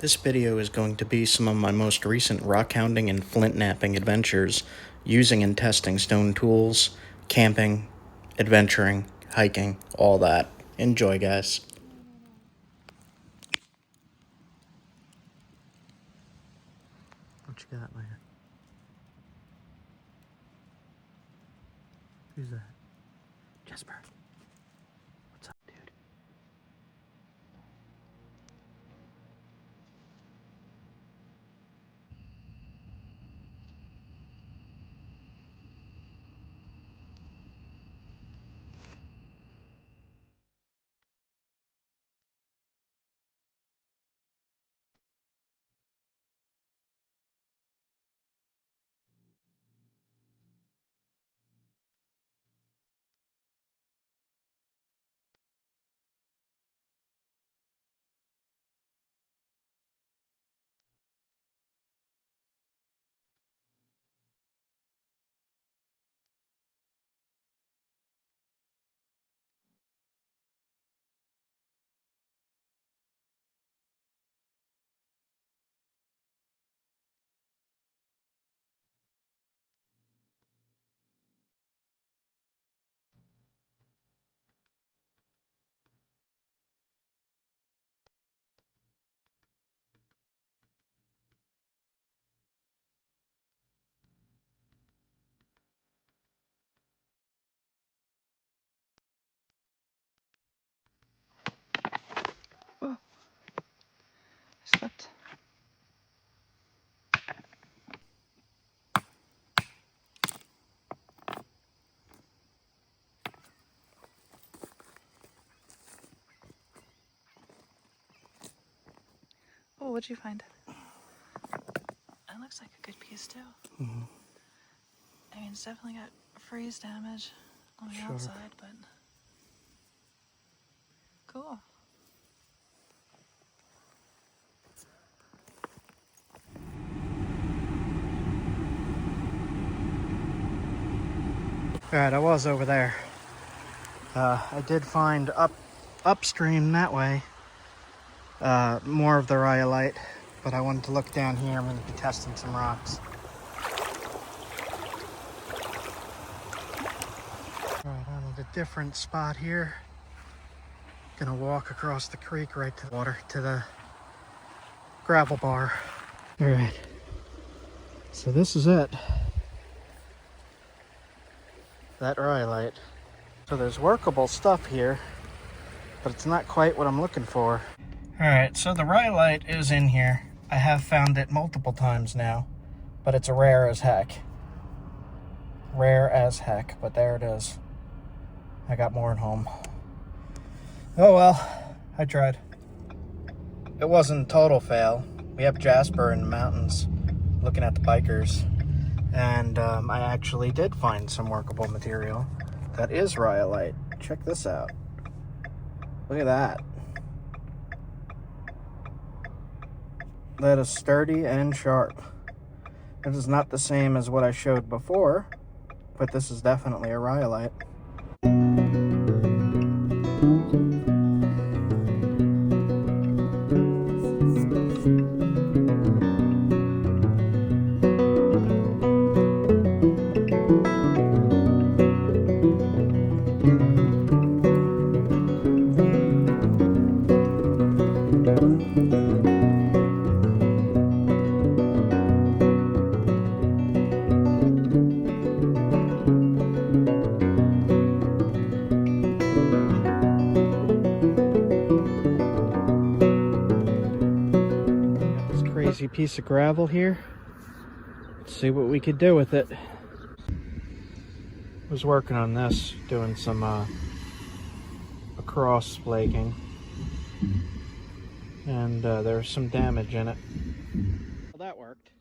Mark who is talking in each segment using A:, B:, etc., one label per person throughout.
A: This video is going to be some of my most recent rockhounding and flint knapping adventures using and testing stone tools, camping, adventuring, hiking, all that. Enjoy, guys. What you got, man? Who's that? Jasper. What's up, dude?
B: Oh, I slept. Oh, what'd you find? It looks like a good piece too. I mean, it's definitely got freeze damage on the outside, but cool.
A: Alright, I was over there. I did find upstream that way more of the rhyolite, but I wanted to look down here. I'm going to be testing some rocks. Alright, I'm at a different spot here. Gonna walk across the creek right to the water, to the gravel bar. Alright, so this is it. That rhyolite. So there's workable stuff here, but it's not quite what I'm looking for. Alright, so the rhyolite is in here. I have found it multiple times now, but it's rare as heck. Rare as heck, but there it is. I got more at home. Oh well, I tried. It wasn't a total fail. We have Jasper in the mountains looking at the bikers, and I actually did find some workable material that is rhyolite. Check this out. Look at that. That is sturdy and sharp. It is not the same as what I showed before, but this is definitely a rhyolite. Piece of gravel here. Let's see what we could do with it. Was working on this, doing some across flaking, and there's some damage in it. Well, that worked.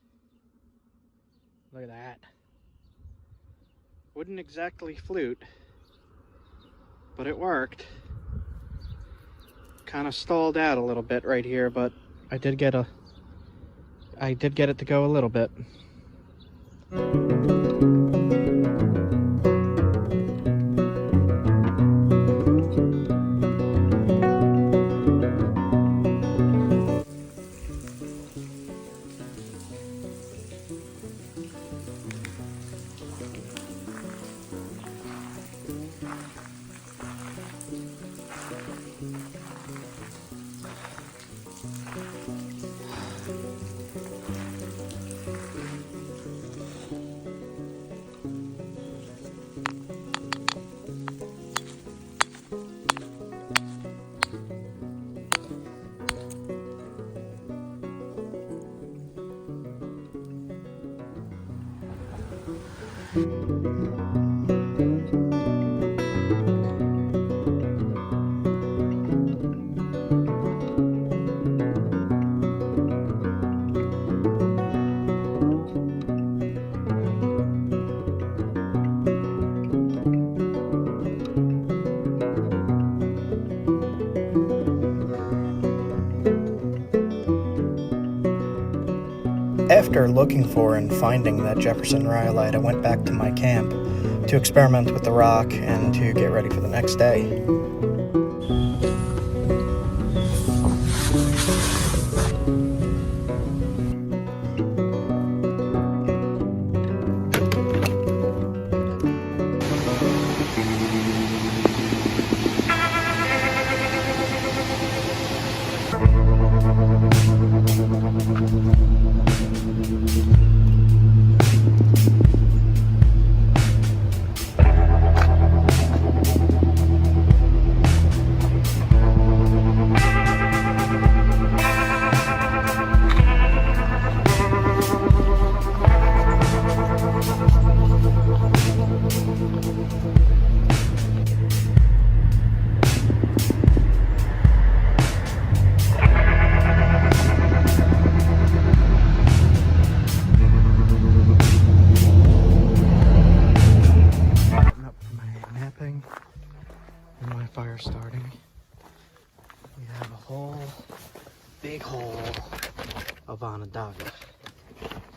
A: Look at that. Wouldn't exactly flute, but it worked. Kind of stalled out a little bit right here, but I did get it to go a little bit. After looking for and finding that Jefferson rhyolite, I went back to my camp to experiment with the rock and to get ready for the next day. And my fire starting. We have a whole big hole of Onondaga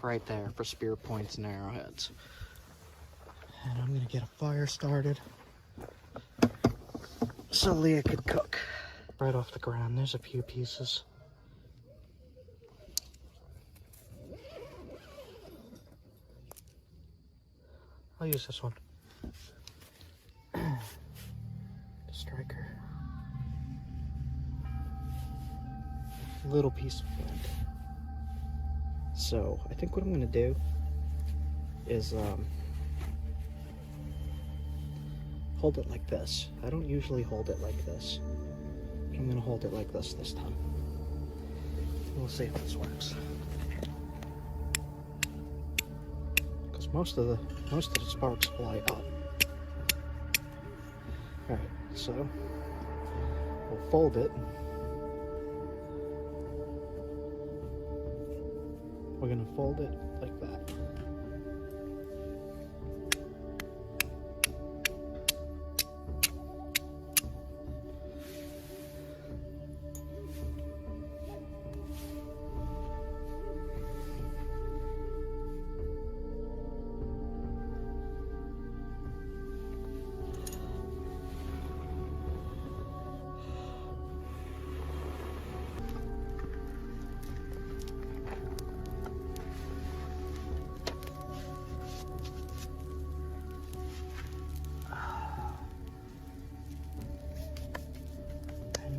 A: right there for spear points and arrowheads. And I'm gonna get a fire started so Leah could cook. Right off the ground, there's a few pieces. I'll use this one. Striker. Little piece of flint. So I think what I'm gonna do is hold it like this. I don't usually hold it like this, but I'm gonna hold it like this time. We'll see if this works. Because most of the sparks fly up. All right. So, we'll fold it. We're gonna fold it like that.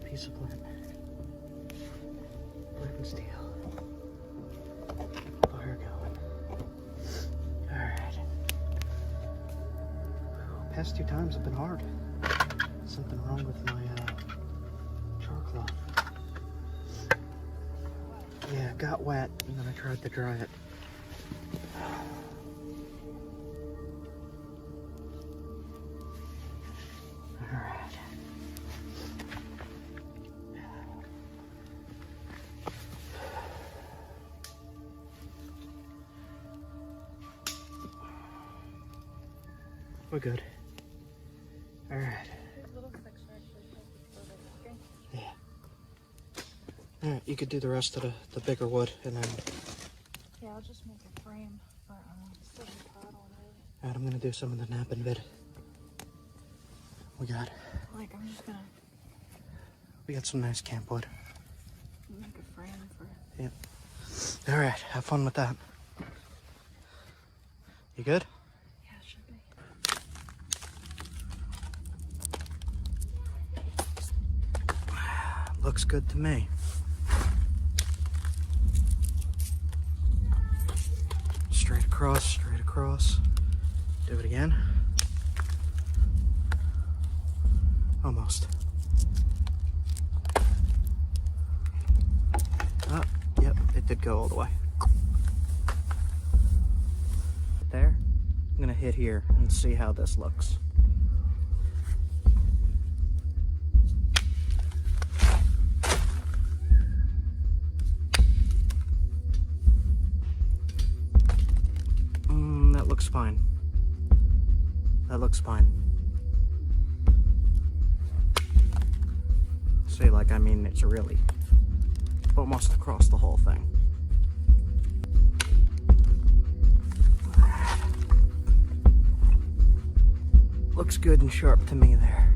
A: Piece of flint and steel. Fire going. Alright. Past 2 times have been hard. Something wrong with my char cloth. Yeah, it got wet and then I tried to dry it. We're good. All right. Yeah. All right, you could do the rest of the bigger wood, and then.
B: Yeah, I'll just make a frame for still pot already.
A: All right, I'm gonna do some of the napping vid. We got.
B: Like I'm just gonna.
A: We got some nice camp wood.
B: Make a frame for.
A: Yep. All right, have fun with that. You good? Looks good to me. Straight across, straight across. Do it again. Almost. Oh, yep, it did go all the way. There. I'm gonna hit here and see how this looks. That looks fine. That looks fine. See, like, I mean, it's really almost across the whole thing. Looks good and sharp to me there.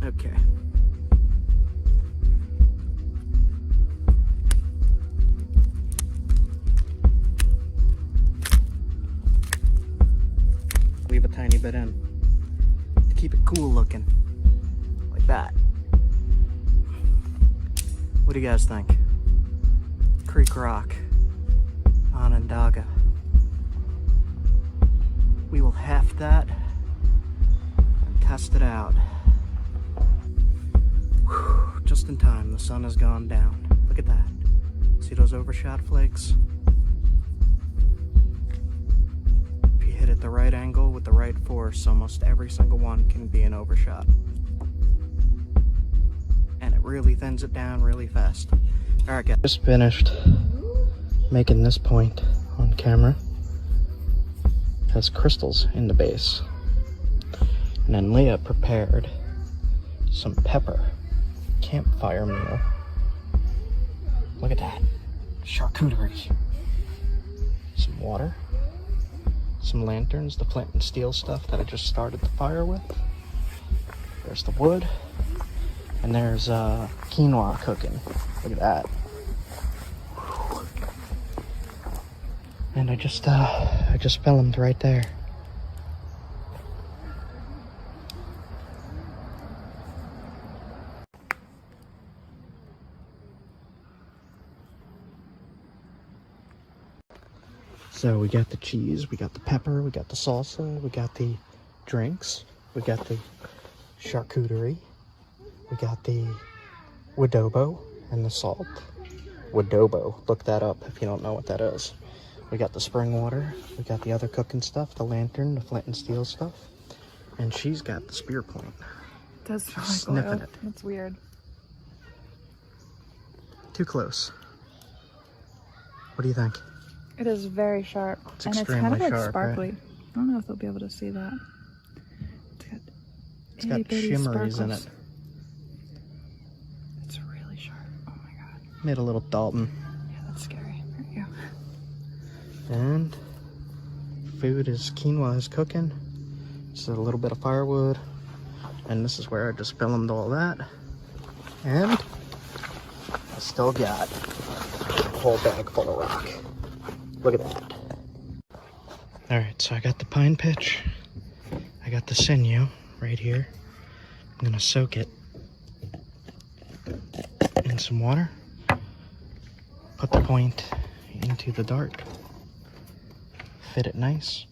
A: Okay. Leave a tiny bit in to keep it cool looking, like that. What do you guys think? Creek Rock, Onondaga. We will heft that and test it out. Whew, just in time, the sun has gone down. Look at that. See those overshot flakes? If you hit it the right angle with the right force, almost every single one can be an overshot. And it really thins it down really fast. Alright guys, just finished making this point on camera. It has crystals in the base. And then Leah prepared some pepper campfire meal. Look at that. Charcuterie. Some water. Some lanterns, the flint and steel stuff that I just started the fire with. There's the wood. And there's quinoa cooking. Look at that. And I just filmed right there. So we got the cheese, we got the pepper, we got the salsa, we got the drinks, we got the charcuterie, we got the wadobo and the salt. Wadobo, look that up if you don't know what that is. We got the spring water, we got the other cooking stuff, the lantern, the flint and steel stuff, and she's got the spear point.
B: It does smell
A: She's
B: like
A: sniffing
B: oil.
A: it.
B: That's weird.
A: Too close. What do you think?
B: It is very sharp.
A: It's
B: and it's
A: extremely
B: kind of like
A: sharp,
B: sparkly.
A: right?
B: I don't know if they'll be able to see that.
A: It's got shimmeries in it.
B: It's really sharp. Oh my god.
A: Made a little Dalton.
B: Yeah, that's scary. There you go.
A: And food is quinoa is cooking. Just a little bit of firewood. And this is where I just filmed all that. And I still got a whole bag full of rock. Look at that. Alright, so I got the pine pitch. I got the sinew right here. I'm gonna soak it in some water. Put the point into the dart. Fit it nice.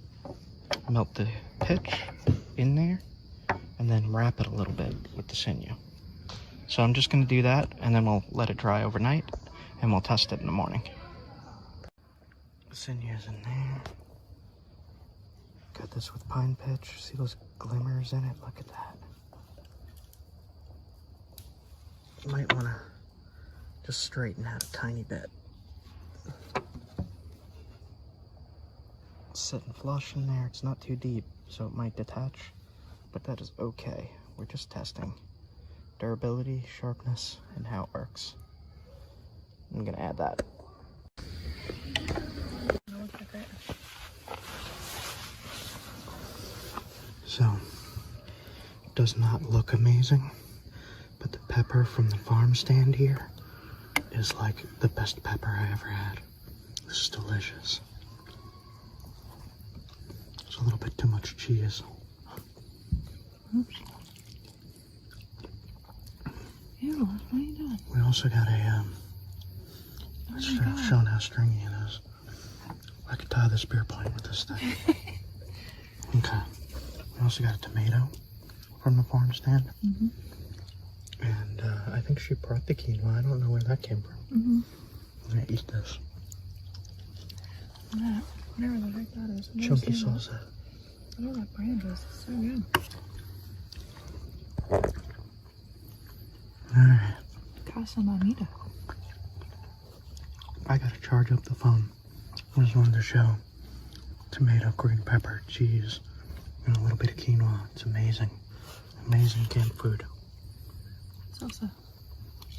A: Melt the pitch in there. And then wrap it a little bit with the sinew. So I'm just gonna do that, and then we'll let it dry overnight, and we'll test it in the morning. The sinew's in there. Got this with pine pitch. See those glimmers in it? Look at that. You might want to just straighten out a tiny bit. It's sitting flush in there. It's not too deep, so it might detach, but that is okay. We're just testing durability, sharpness, and how it works. I'm gonna add that. So, it does not look amazing, but the pepper from the farm stand here is like the best pepper I ever had. This is delicious. It's a little bit too much cheese.
B: Oops. Ew, what are you doing?
A: We also got a, showing how stringy it is. I could tie the spear point with this thing. Okay. We also got a tomato from the farm stand. And I think she brought the quinoa. I don't know where that came from.
B: Mm-hmm.
A: I'm gonna eat this.
B: That, whatever the heck that is. I've never
A: Chunky
B: seen that.
A: salsa.
B: Whatever that brand is. It's so good.
A: Alright.
B: Casa Mamita.
A: I gotta charge up the phone. I just wanted to show tomato, green pepper, cheese, and a little bit of quinoa. It's amazing. Amazing canned food.
B: Salsa.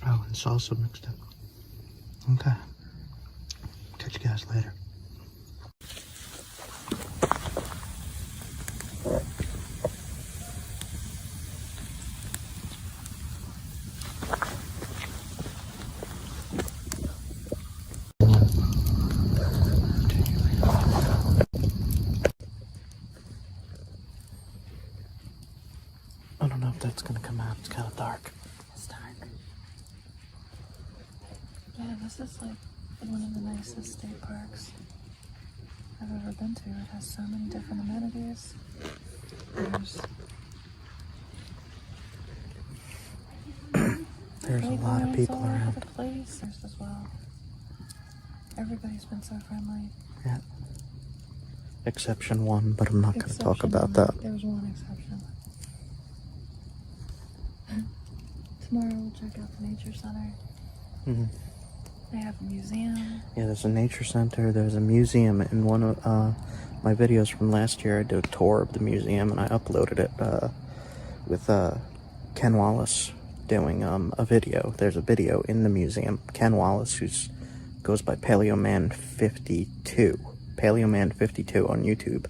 A: Oh, and salsa mixed in. Okay. Catch you guys later. I don't know if that's gonna come out. It's kind of dark.
B: It's dark. Yeah, this is like one of the nicest state parks I've ever been to. It has so many different amenities.
A: There's a lot of people
B: all over
A: around.
B: the place as well. Everybody's been so friendly.
A: Yeah. Exception one, but I'm not going to talk about
B: Exception,
A: that.
B: There was one exception. Tomorrow we'll check out the nature center.
A: Mm-hmm.
B: They have a museum.
A: Yeah, there's a nature center. There's a museum. In one of my videos from last year, I did a tour of the museum, and I uploaded it with Ken Wallace doing a video. There's a video in the museum. Ken Wallace, who goes by PaleoMan52 on YouTube,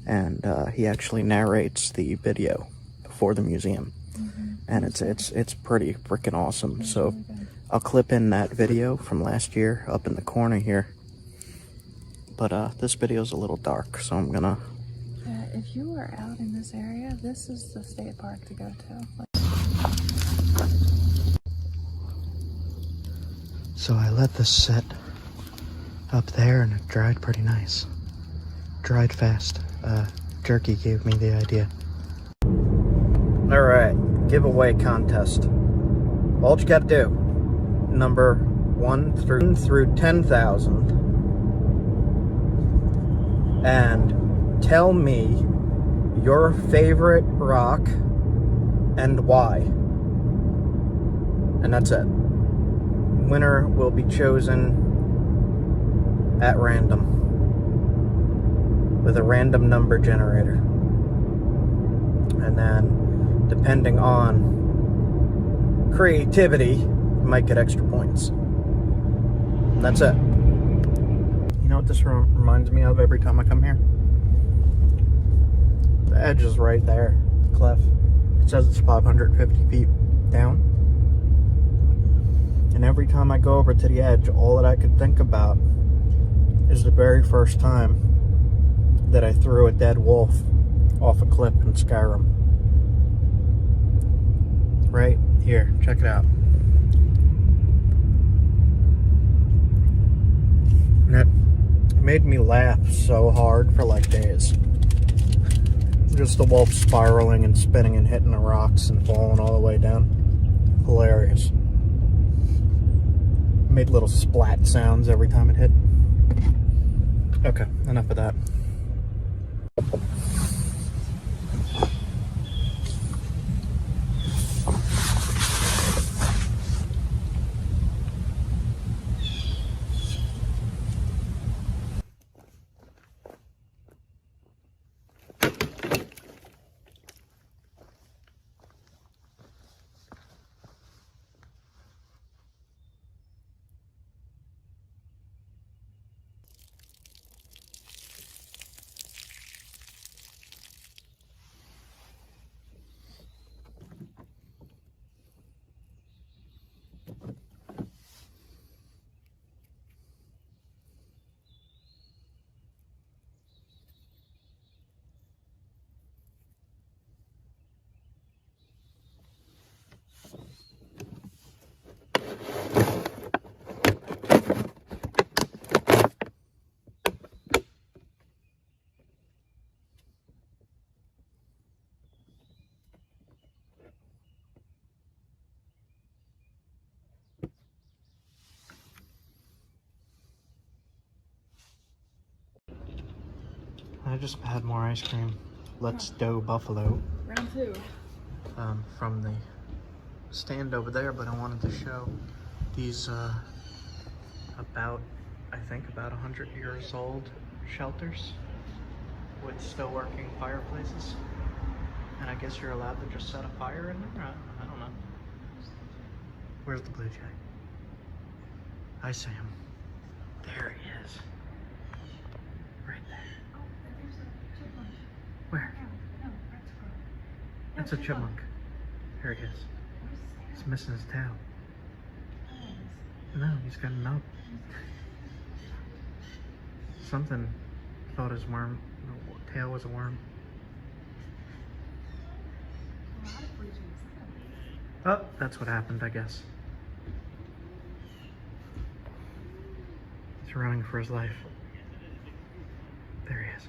A: and he actually narrates the video for the museum.
B: Mm-hmm.
A: And it's pretty freaking awesome.
B: It's
A: So
B: really good.
A: I'll clip in that video from last year up in the corner here. But this video's a little dark, so I'm gonna...
B: Yeah, if you are out in this area, this is the state park to go to.
A: So I let this sit up there and it dried pretty nice. Dried fast. Jerky gave me the idea. Alright, giveaway contest. All you gotta do, number 1 through 10,000, and tell me your favorite rock and why. And that's it. Winner will be chosen at random with a random number generator. And then, depending on creativity, you might get extra points. And that's it. You know what this reminds me of every time I come here? The edge is right there, the cliff. It says it's 550 feet down. And every time I go over to the edge, all that I could think about is the very first time that I threw a dead wolf off a cliff in Skyrim. Right here, check it out. And it made me laugh so hard for like days. Just the wolf spiraling and spinning and hitting the rocks and falling all the way down. Hilarious. Made little splat sounds every time it hit. Okay, enough of that. I just had more ice cream. Let's Dough Buffalo.
B: Round 2.
A: From the stand over there, but I wanted to show these about 100 years old shelters with still working fireplaces. And I guess you're allowed to just set a fire in there? I don't know. Where's the blue jay? I see him. There he is. Right there.
B: Oh, there's a chipmunk.
A: Where?
B: No, red squirrel.
A: That's a chipmunk. Here he is. He's missing his tail. No, he's got a nub. Something thought his tail was a worm. Oh, that's what happened, I guess. He's running for his life. There he is.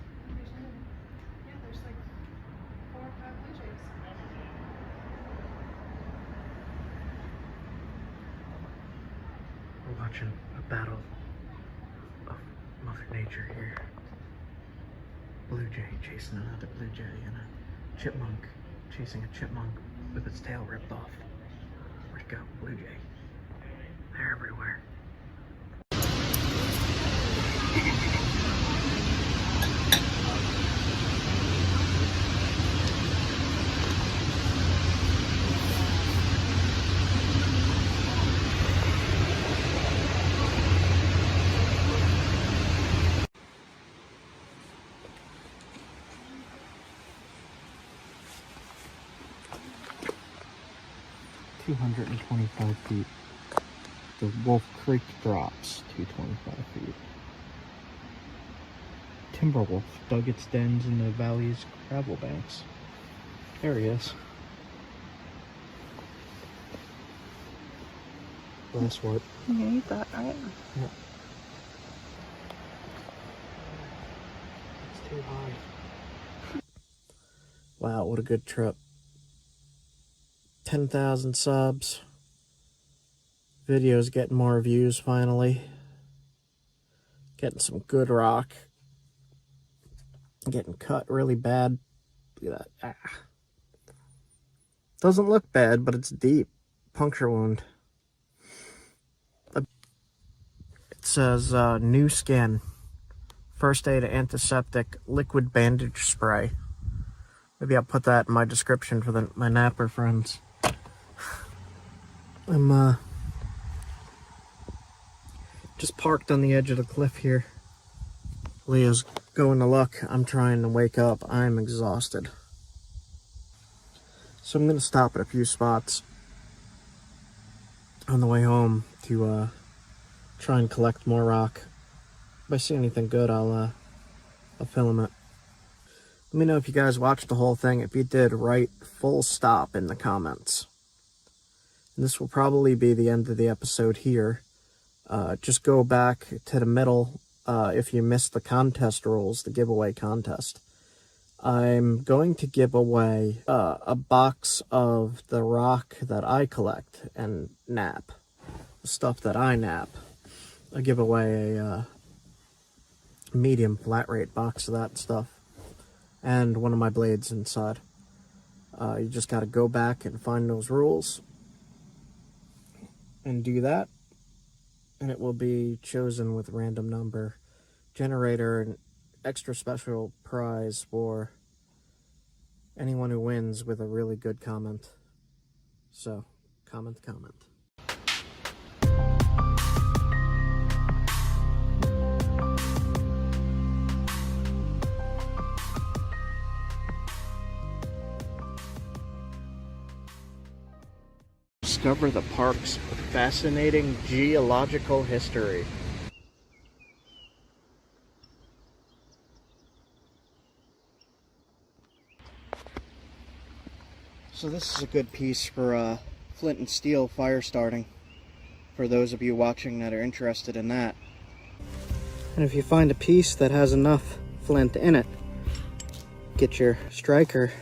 B: Yeah, there's like 4 or 5 blue jays.
A: We're watching a battle of Mother Nature here. Blue jay chasing another blue jay, and a chipmunk chasing a chipmunk with its tail ripped off. Where'd it go? Blue jay. They're everywhere. $225 feet. The Wolf Creek drops to 25 feet. Timberwolf dug its dens in the valley's gravel banks. There he is. Last word.
B: You can eat that, right?
A: Yeah. It's too high. Wow, what a good trip. 10,000 subs. Video's getting more views finally. Getting some good rock. Getting cut really bad. Look at that. Ah. Doesn't look bad, but it's deep. Puncture wound. It says new skin. First aid antiseptic liquid bandage spray. Maybe I'll put that in my description for my napper friends. I'm just parked on the edge of the cliff here. Leo's going to look. I'm trying to wake up. I'm exhausted. So I'm going to stop at a few spots on the way home to try and collect more rock. If I see anything good, I'll film it. Let me know if you guys watched the whole thing. If you did, write full stop in the comments. And this will probably be the end of the episode here. Just go back to the middle if you missed the contest rules, the giveaway contest. I'm going to give away a box of the rock that I collect and nap. The stuff that I nap. I'll give away a medium flat rate box of that stuff. And one of my blades inside. You just got to go back and find those rules. And do that. And it will be chosen with random number generator and extra special prize for anyone who wins with a really good comment. So, comment. Discover the park's fascinating geological history. So this is a good piece for flint and steel fire starting, for those of you watching that are interested in that. And if you find a piece that has enough flint in it, get your striker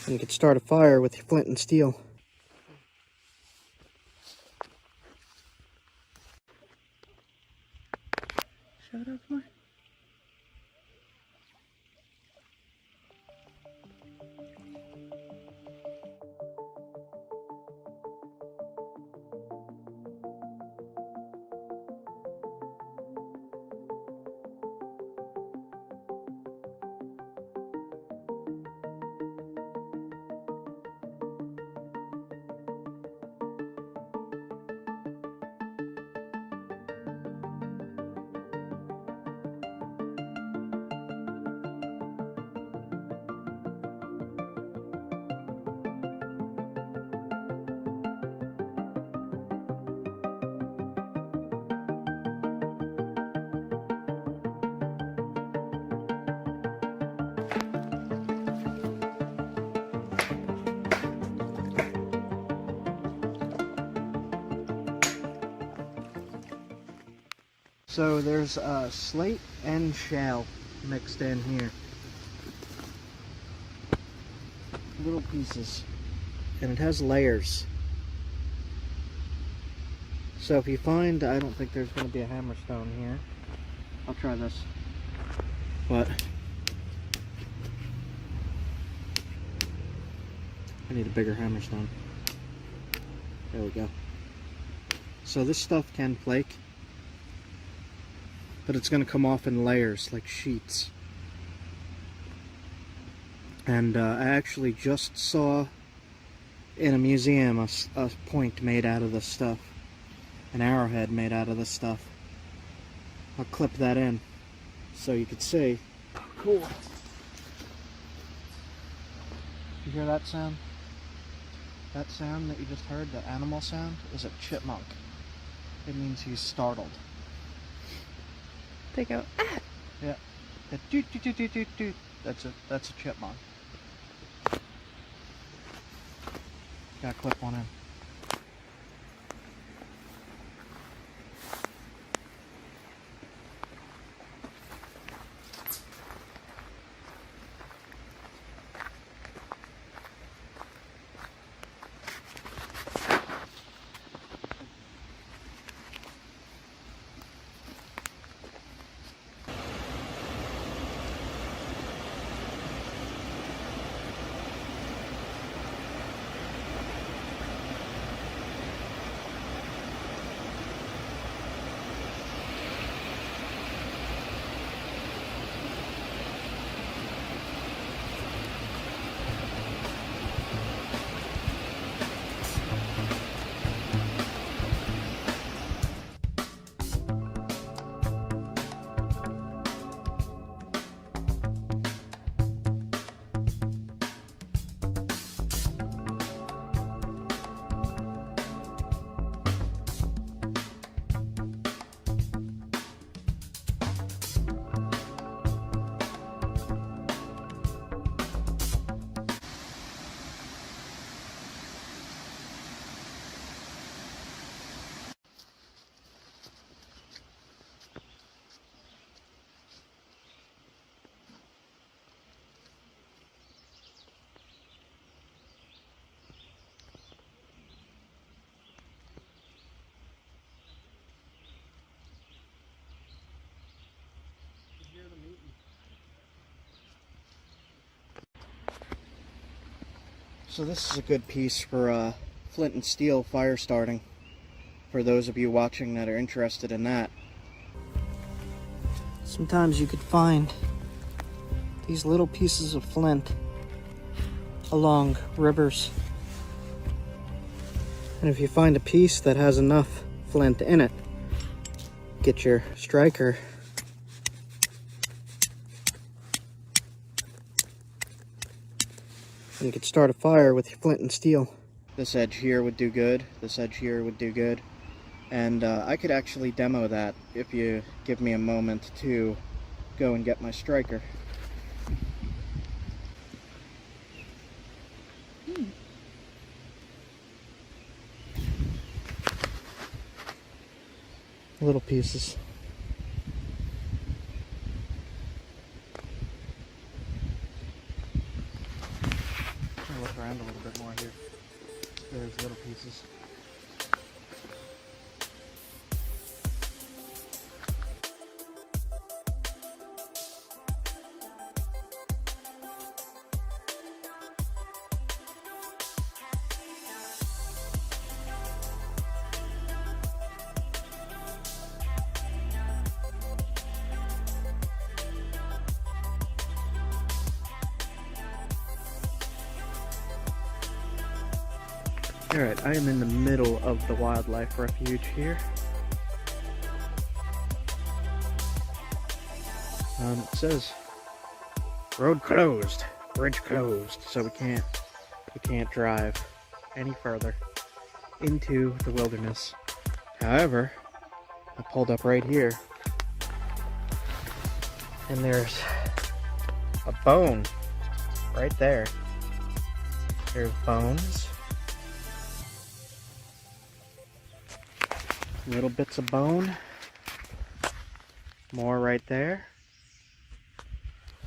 A: and you can start a fire with your flint and steel. So there's slate and shale mixed in here. Little pieces. And it has layers. So if you find, I don't think there's going to be a hammerstone here. I'll try this. But I need a bigger hammerstone. There we go. So this stuff can flake, but it's going to come off in layers, like sheets. And I actually just saw in a museum a point made out of this stuff. An arrowhead made out of this stuff. I'll clip that in so you can see. Cool. You hear that sound? That sound that you just heard, the animal sound, is a chipmunk. It means he's startled.
B: They go, ah!
A: Yeah. The doot doot doot doot doot doot. That's a chipmunk. Gotta clip one in. So this is a good piece for flint and steel fire starting, for those of you watching that are interested in that. Sometimes you could find these little pieces of flint along rivers. And if you find a piece that has enough flint in it, get your striker and you could start a fire with your flint and steel. This edge here would do good, this edge here would do good, and I could actually demo that if you give me a moment to go and get my striker. Little pieces. I'll look around a little bit more here. There's little pieces. Alright, I am in the middle of the wildlife refuge here. It says road closed, bridge closed, so we can't drive any further into the wilderness. However, I pulled up right here and there's a bone right there. There's bones. Little bits of bone. More right there.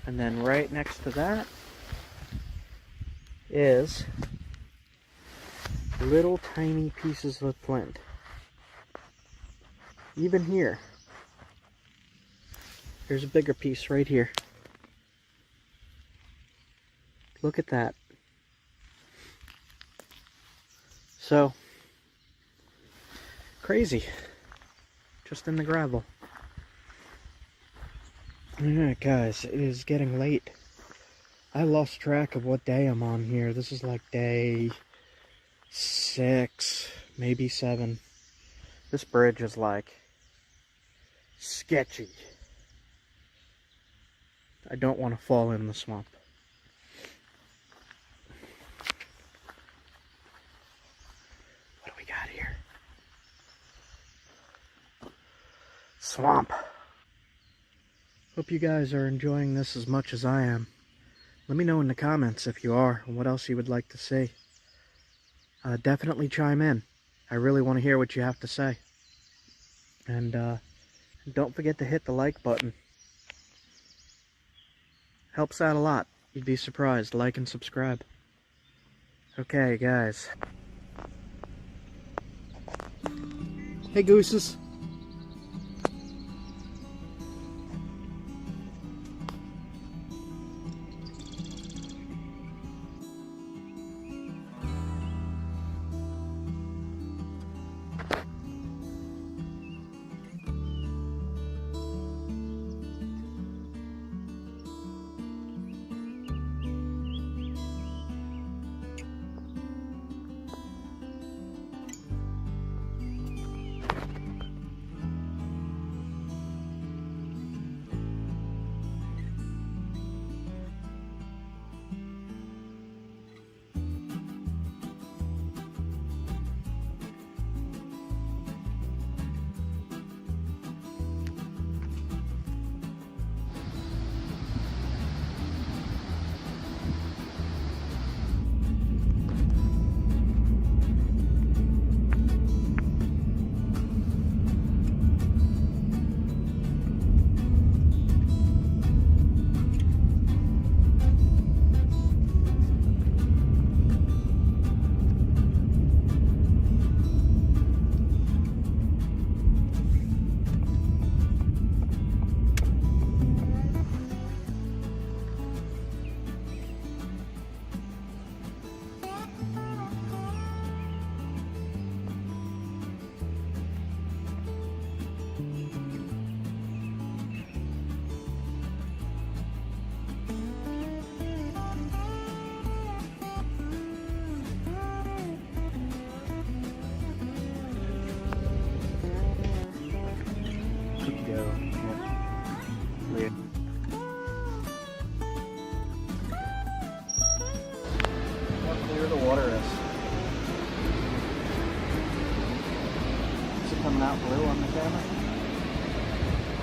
A: And then right next to that is little tiny pieces of flint. Even here. There's a bigger piece right here. Look at that. So, crazy. Just in the gravel. Alright guys, it is getting late. I lost track of what day I'm on here. This is like day 6, maybe 7. This bridge is like sketchy. I don't want to fall in the swamp. What do we got here? Swamp. Hope you guys are enjoying this as much as I am. Let me know in the comments if you are, and what else you would like to see. Definitely chime in. I really want to hear what you have to say. And don't forget to hit the like button. Helps out a lot. You'd be surprised. Like and subscribe. Okay, guys. Hey, gooses. Coming out blue on the camera.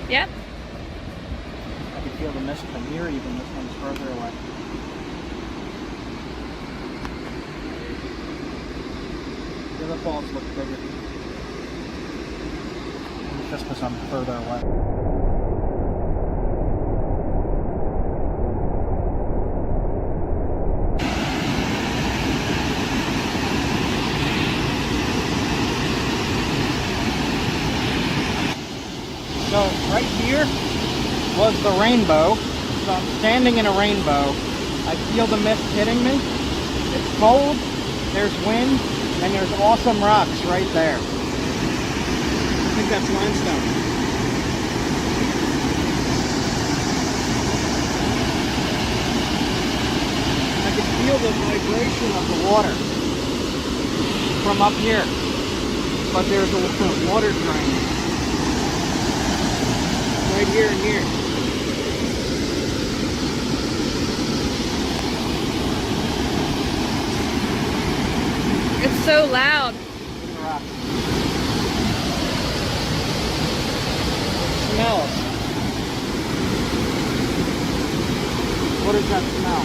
B: Yep.
A: I can feel the mist from here, even this one's further away. The other falls look bigger. It's just because I'm further away. So right here was the rainbow. So I'm standing in a rainbow. I feel the mist hitting me. It's cold, there's wind, and there's awesome rocks right there. I think that's limestone. I can feel the vibration of the water from up here. But there's a water drain right here and here.
B: It's so loud.
A: Smells. What does that smell?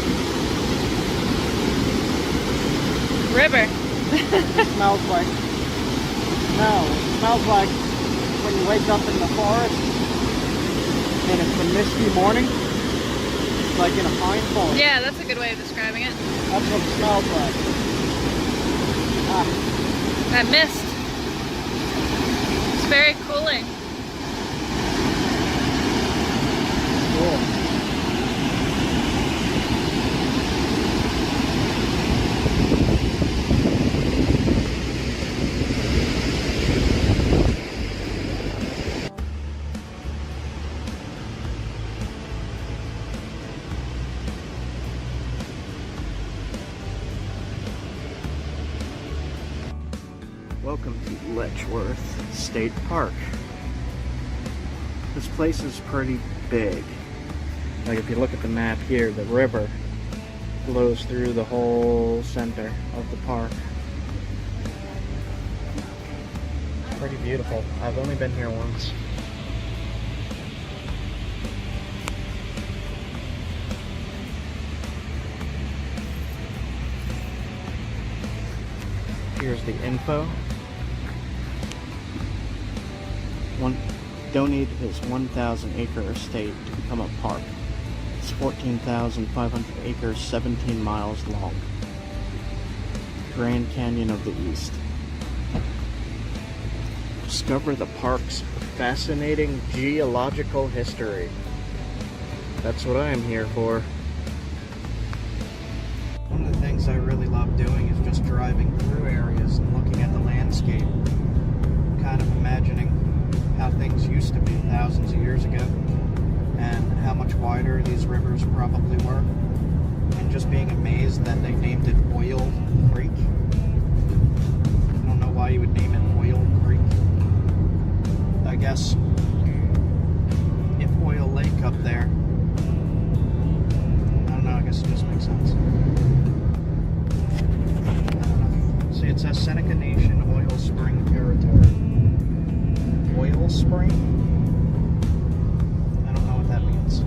B: River.
A: It smells like, no, it smells like when you wake up in the forest and it's a misty morning, like in a pine forest.
B: Yeah, that's a good way of describing it.
A: That's what it smells like. Ah.
B: That mist. It's very cooling.
A: Cool. Welcome to Letchworth State Park. This place is pretty big. Like if you look at the map here, the river flows through the whole center of the park. Pretty beautiful. I've only been here once. Here's the info. Donated his 1,000 acre estate to become a park. It's 14,500 acres, 17 miles long. Grand Canyon of the East. Discover the park's fascinating geological history. That's what I am here for. One of the things I really love doing is just driving through areas and looking at the landscape, kind of imagining how things used to be thousands of years ago and how much wider these rivers probably were, and just being amazed that they named it Oil Creek. I don't know why you would name it Oil Creek. I guess if Oil Lake up there, I don't know, I guess it just makes sense. I don't know. See, it says Seneca Nation Oil Spring Territory. Oil spring? I don't know what that means.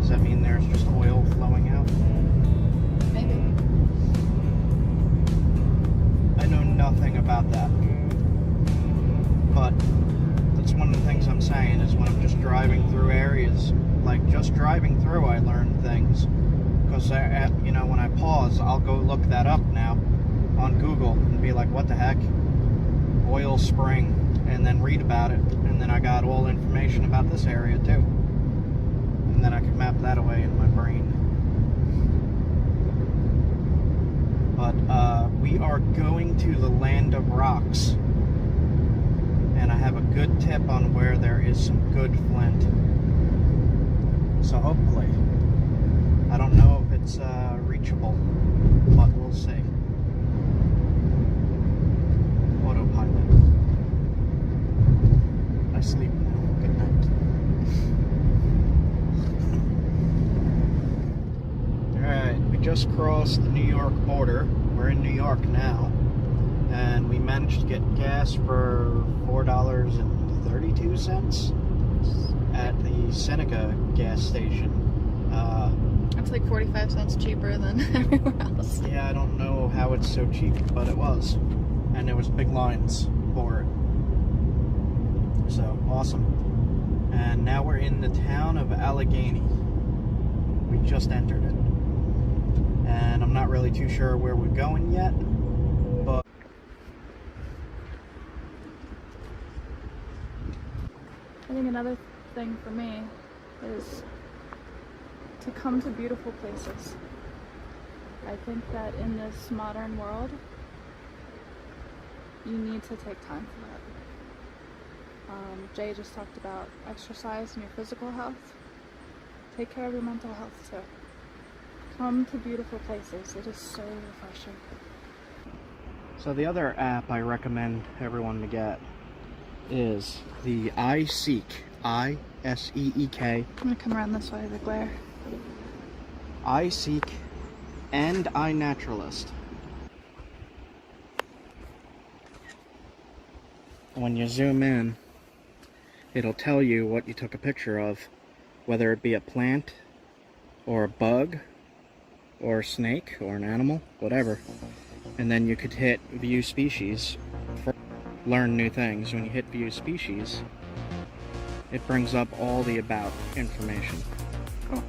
A: Does that mean there's just oil flowing out?
B: Maybe.
A: I know nothing about that. But that's one of the things I'm saying is when I'm just driving through areas, like just driving through, I learn things. Because, you know, when I pause, I'll go look that up now on Google and be like, what the heck? Oil spring. And then read about it, and then I got all information about this area too, and then I could map that away in my brain. But we are going to the Land of Rocks, and I have a good tip on where there is some good flint, so hopefully, I don't know if it's reachable, but we'll see. Autopilot. I sleep now. Good night. Alright, we just crossed the New York border. We're in New York now. And we managed to get gas for $4.32 at the Seneca gas station.
B: It's like 45 cents cheaper than everywhere else.
A: Yeah, I don't know how it's so cheap, but it was. And there was big lines for it. So, awesome. And now we're in the town of Allegheny. We just entered it. And I'm not really too sure where we're going yet, but...
B: I think another thing for me is to come to beautiful places. I think that in this modern world, you need to take time for that. Jay just talked about exercise and your physical health. Take care of your mental health too. Come to beautiful places. It is so refreshing.
A: So the other app I recommend everyone to get is the iSeek. I-S-E-E-K.
B: I'm gonna come around this way, the glare.
A: iSeek and iNaturalist. When you zoom in, it'll tell you what you took a picture of, whether it be a plant or a bug or a snake or an animal, whatever. And then you could hit view species for learn new things. When you hit view species, it brings up all the about information. Oh.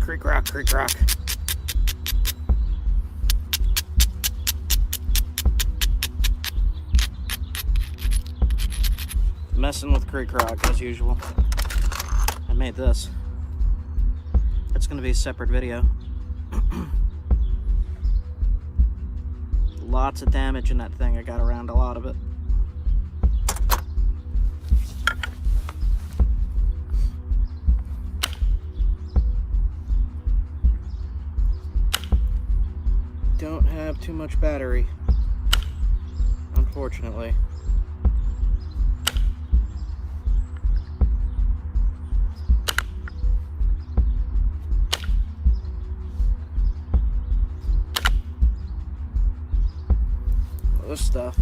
A: Creek rock, creek rock. Messing with creek rock as usual. I made this. It's going to be a separate video. Lots of damage in that thing. I got around a lot of it. Don't have too much battery, unfortunately. This stuff.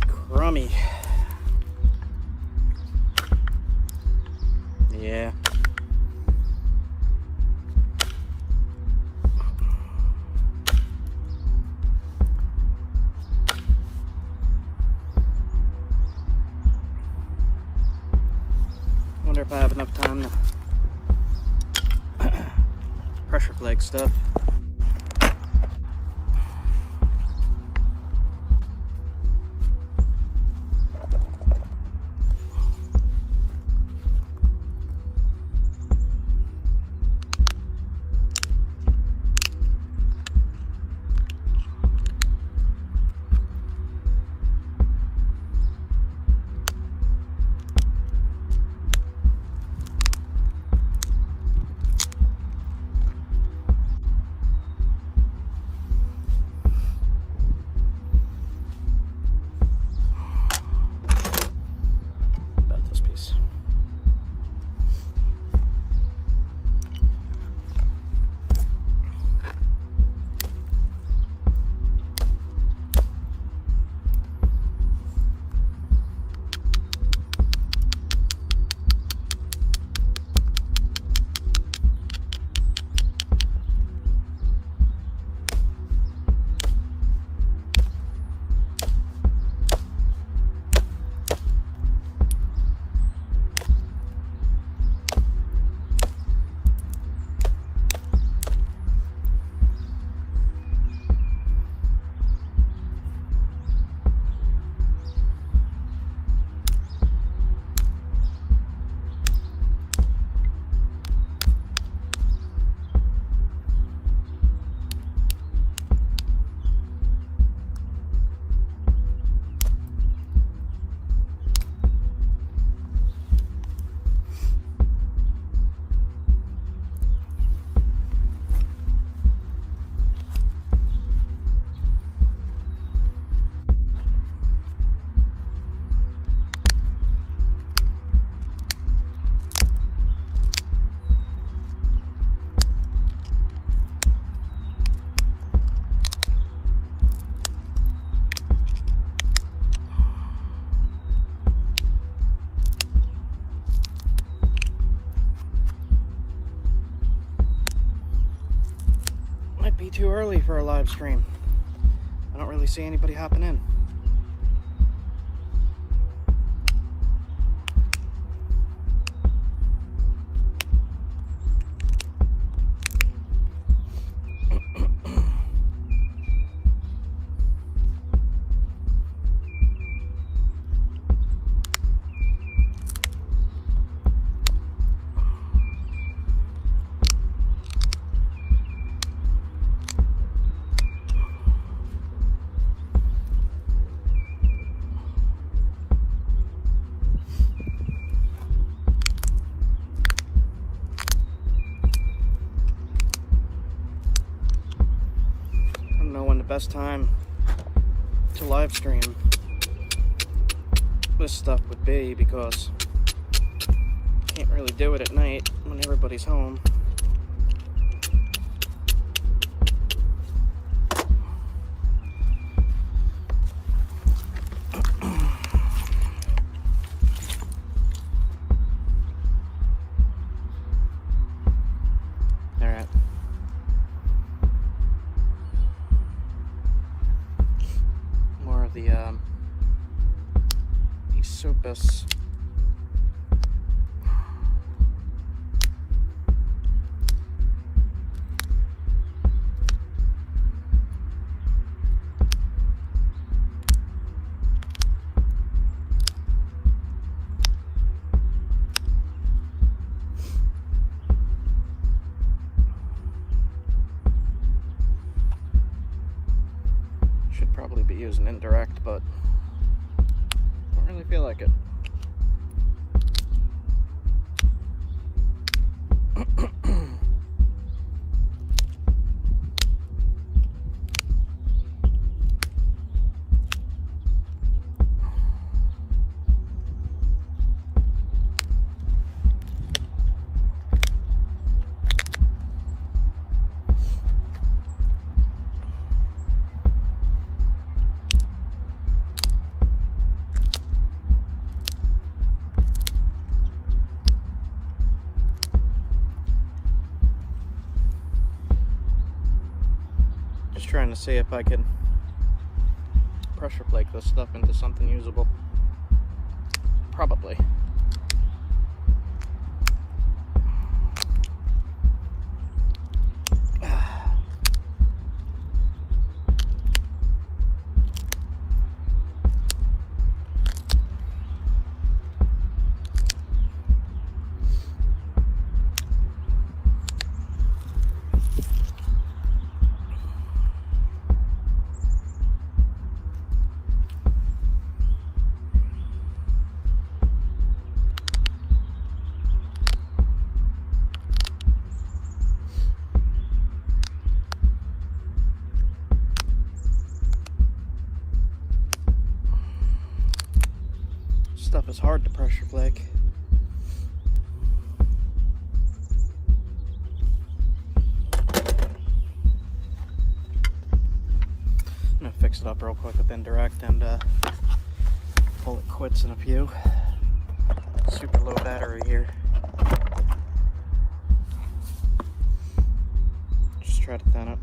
A: Crummy. Yeah. Wonder if I have enough time to pressure plate stuff. too early for a live stream. I don't really see anybody hopping in. Best time to live stream this stuff would be, because can't really do it at night when everybody's home. The Supus should probably be using indirect, but don't really feel like it. Trying to see if I can pressure flake this stuff into something usable. Probably. Stuff is hard to pressure flake. I'm gonna fix it up real quick with indirect and pull it quits in a few. Super low battery here. Just try to thin it.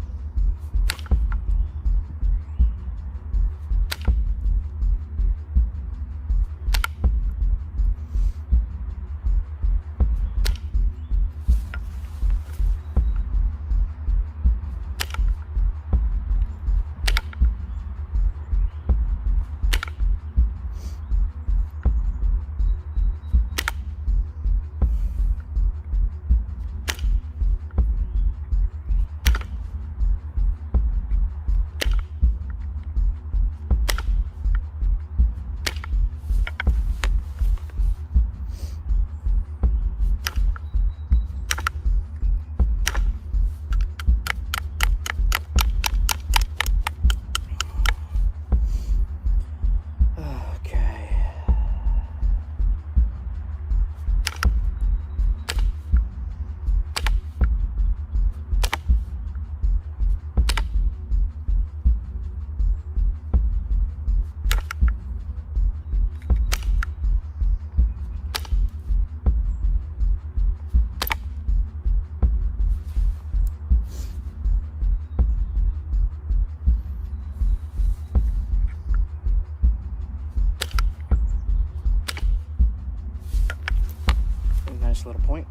A: little point.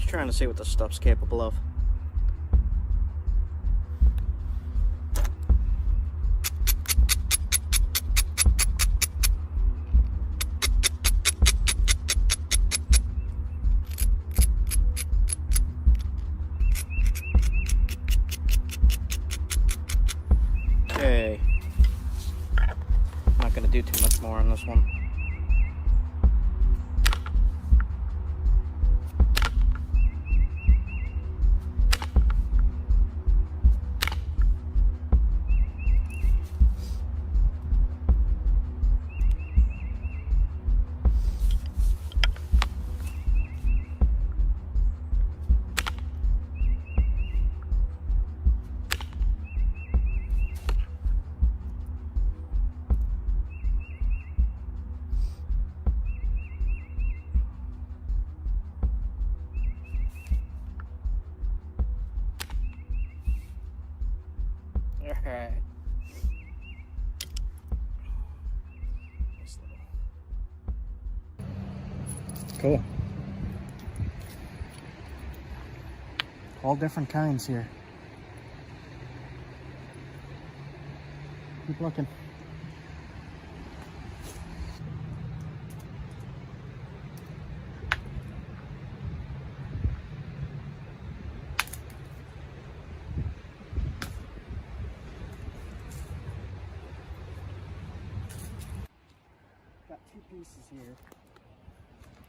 A: Trying to see what this stuff's capable of. Okay. Not gonna do too much more on this one. Alright. Cool. All different kinds here. Keep looking. Got two pieces here.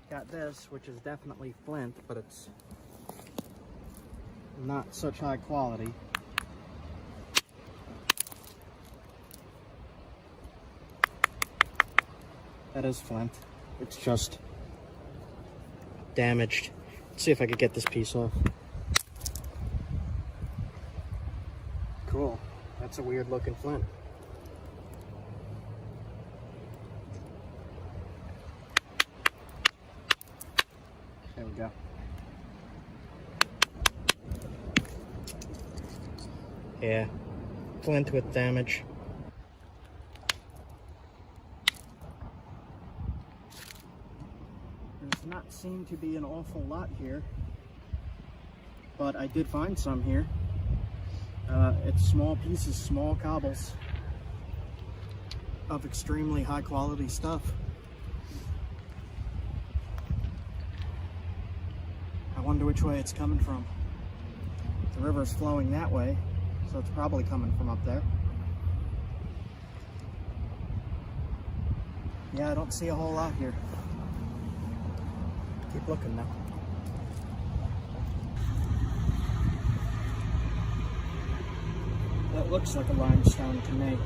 A: Got this, which is definitely flint, but it's not such high quality. That is flint. It's just damaged. Let's see if I could get this piece off. Cool. That's a weird looking flint. There we go. Yeah, flint with damage. Does not seem to be an awful lot here, but I did find some here. It's small pieces, small cobbles of extremely high quality stuff. I wonder which way it's coming from. The river's flowing that way, so it's probably coming from up there. Yeah, I don't see a whole lot here. Keep looking now. That looks like a limestone to me,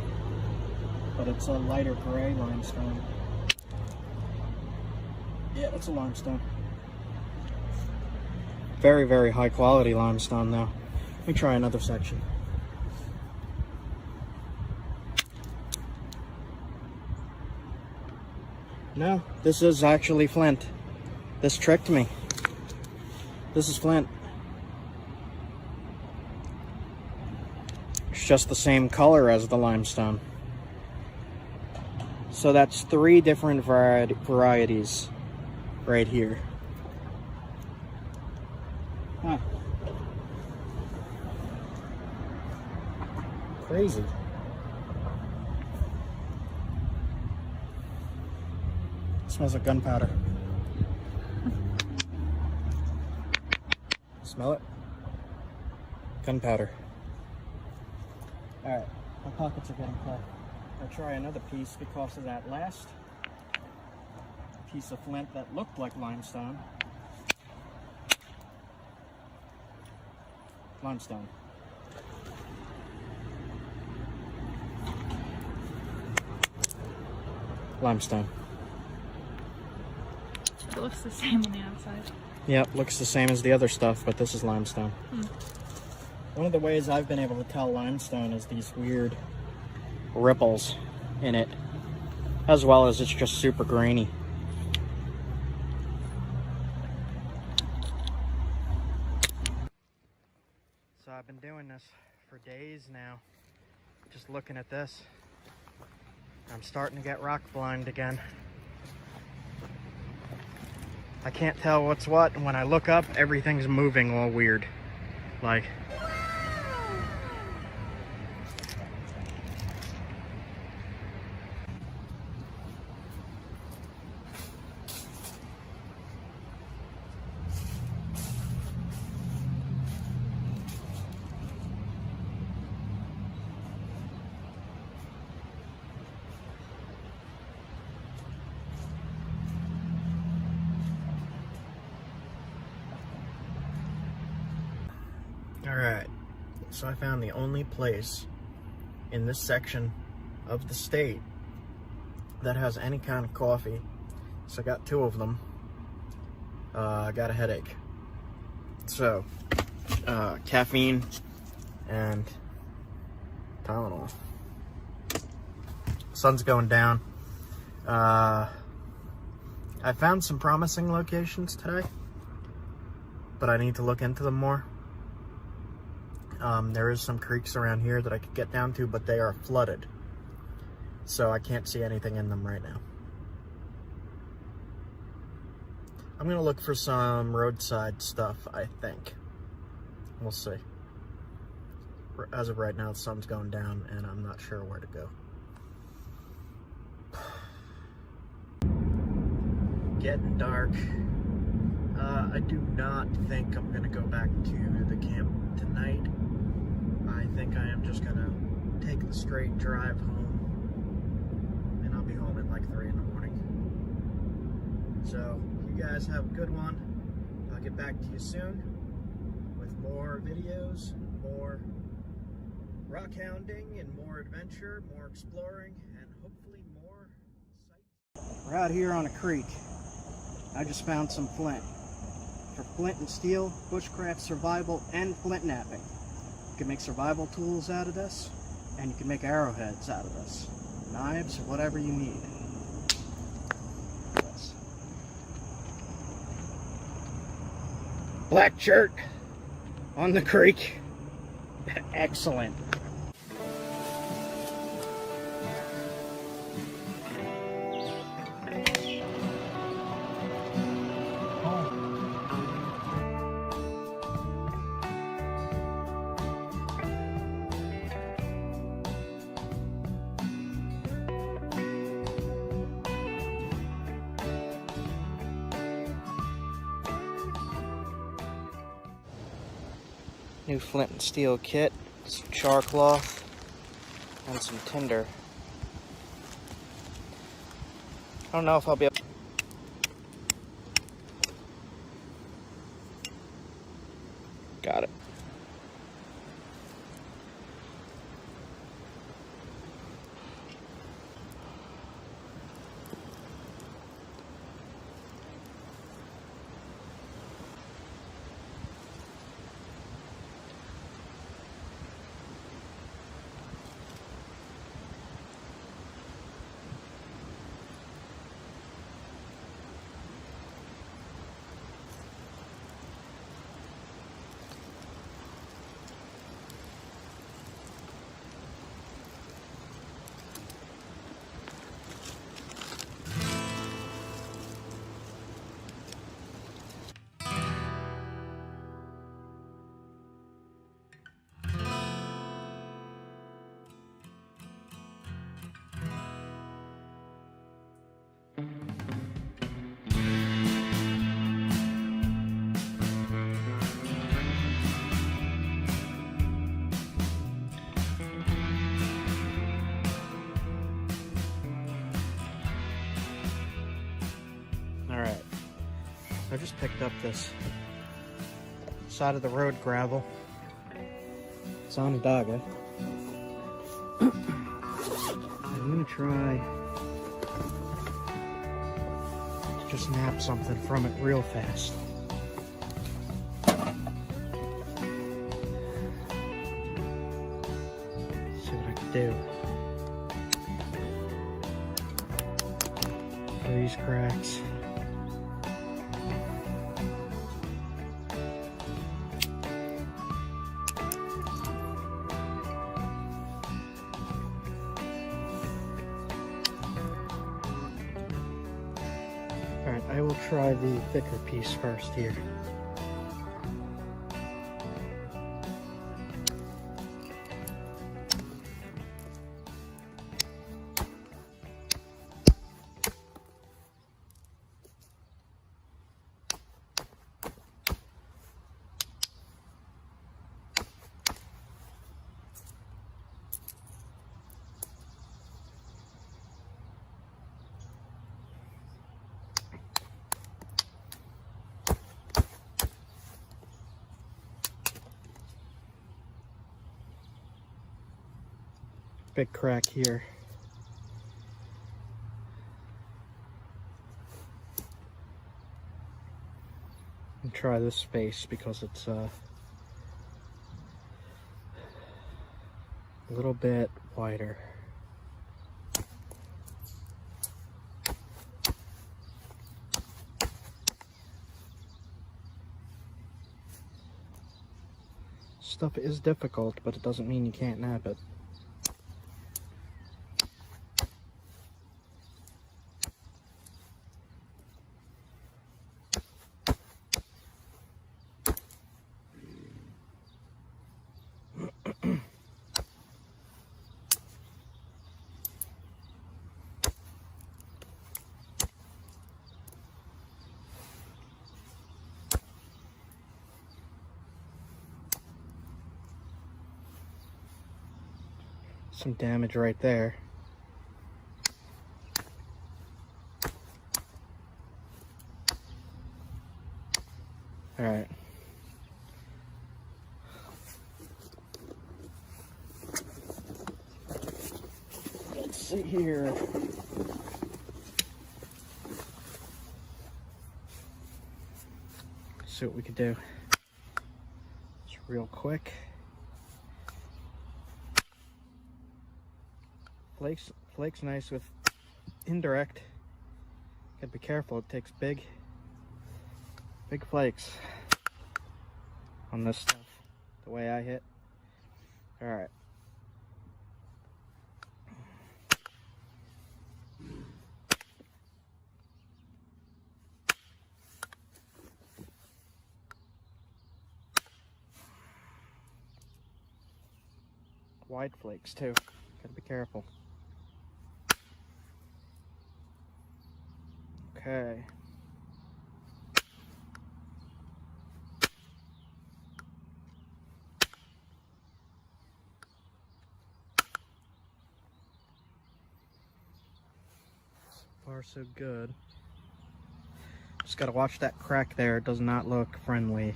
A: but it's a lighter gray limestone. Yeah, it's a limestone. Very, very high quality limestone though. Let me try another section. No, this is actually flint. This tricked me. This is flint. It's just the same color as the limestone. So that's 3 different varieties right here. Huh. Crazy. Smells like gunpowder. Smell it? Gunpowder. Alright, my pockets are getting full. I'll try another piece because of that last piece of flint that looked like limestone. Limestone. Limestone.
B: It looks the same on the outside.
A: Yep, looks the same as the other stuff, but this is limestone. One of the ways I've been able to tell limestone is these weird ripples in it, as well as it's just super grainy. So I've been doing this for days now, just looking at this. I'm starting to get rock blind again. I can't tell what's what, and when I look up, everything's moving all weird. Like, alright, so I found the only place in this section of the state that has any kind of coffee. So I got 2 of them. I got a headache. So, caffeine and Tylenol. Sun's going down. I found some promising locations today, but I need to look into them more. There is some creeks around here that I could get down to, but they are flooded. So I can't see anything in them right now. I'm gonna look for some roadside stuff, I think. We'll see. As of right now, the sun's going down and I'm not sure where to go. Getting dark. I do not think I'm gonna go back to the camp tonight. I think I am just gonna take the straight drive home, and I'll be home at like 3 in the morning. So, you guys have a good one. I'll get back to you soon with more videos, more rock hounding, and more adventure, more exploring, and hopefully more sights. We're out here on a creek. I just found some flint. For flint and steel, bushcraft survival, and flint knapping. You can make survival tools out of this, and you can make arrowheads out of this. Knives, whatever you need. This. Black shirt on the creek. Excellent. New flint and steel kit, some char cloth, and some tinder. I don't know if I'll be able. Got it. I just picked up this side of the road gravel. It's on a dogger. I'm gonna try to just nab something from it real fast. See what I can do. For these cracks. Alright, I will try the thicker piece first here. Big crack here. And try this space because it's a little bit wider. Stuff is difficult, but it doesn't mean you can't nab it. Some damage right there. All right. Let's see here. See what we could do. Just real quick. Flakes nice with indirect. Gotta be careful, it takes big flakes on this stuff, the way I hit. Alright. Wide flakes too, gotta be careful. Okay. So far so good. Just gotta watch that crack there. It does not look friendly.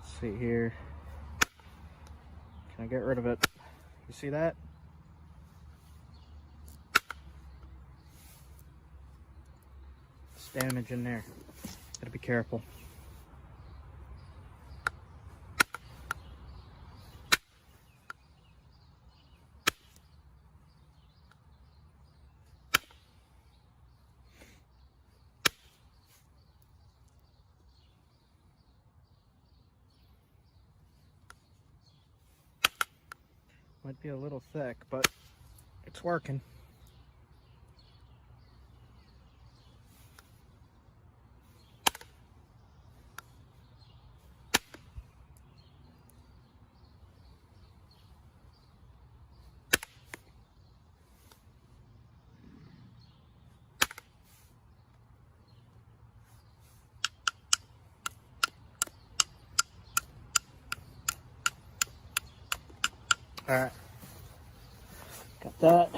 A: Let's see here. Can I get rid of it? You see that? Damage in there. Gotta be careful. Might be a little thick, but it's working. Alright, got that.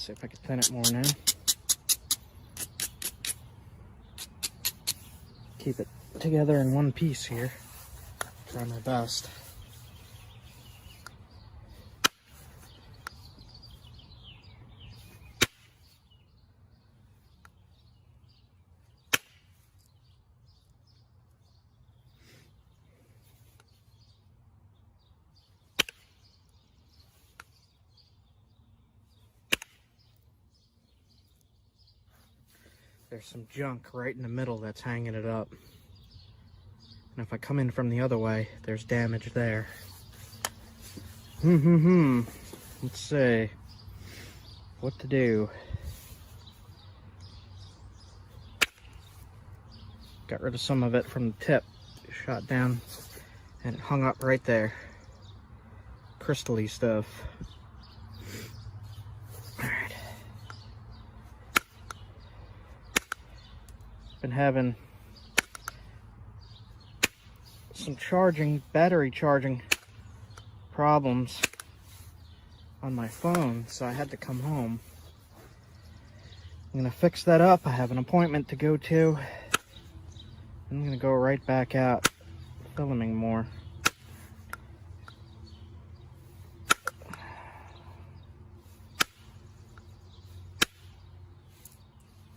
A: see if I can thin it more now. Keep it together in one piece here. Try my best. There's some junk right in the middle that's hanging it up. And if I come in from the other way, there's damage there. Let's see what to do. Got rid of some of it from the tip. Shot down and it hung up right there. Crystal-y stuff. Alright. Been having some battery charging problems on my phone, so I had to come home. I'm gonna fix that up. I have an appointment to go to. I'm gonna go right back out filming more.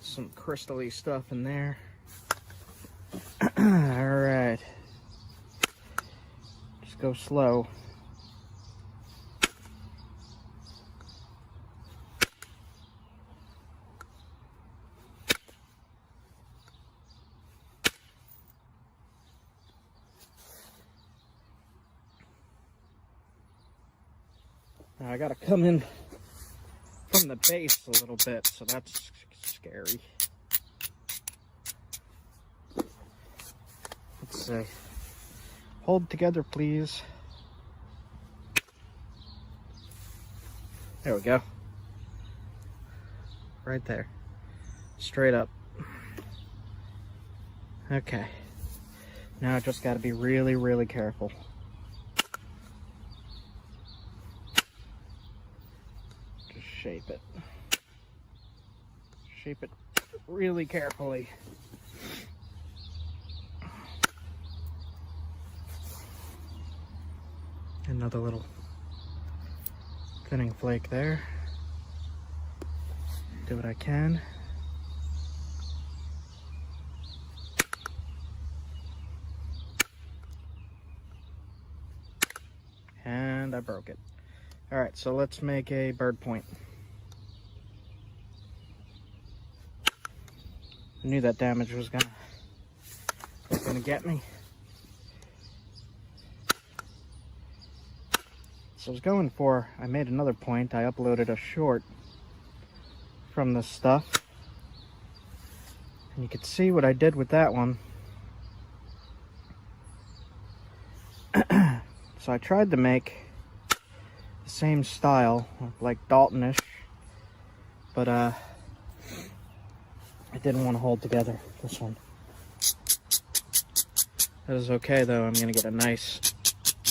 A: Some crystal-y stuff in there. Alright. Just go slow. Now I gotta come in from the base a little bit, so that's scary. Let's see. Hold together, please. There we go. Right there. Straight up. Okay. Now I just gotta be really, really careful. Just shape it. Shape it really carefully. Another little thinning flake there. Do what I can. And I broke it. All right, so let's make a bird point. I knew that damage was gonna get me. So I was going for, I made another point. I uploaded a short from this stuff. And you could see what I did with that one. So I tried to make the same style, like Daltonish, but it didn't want to hold together, this one. That is okay though, I'm gonna get a nice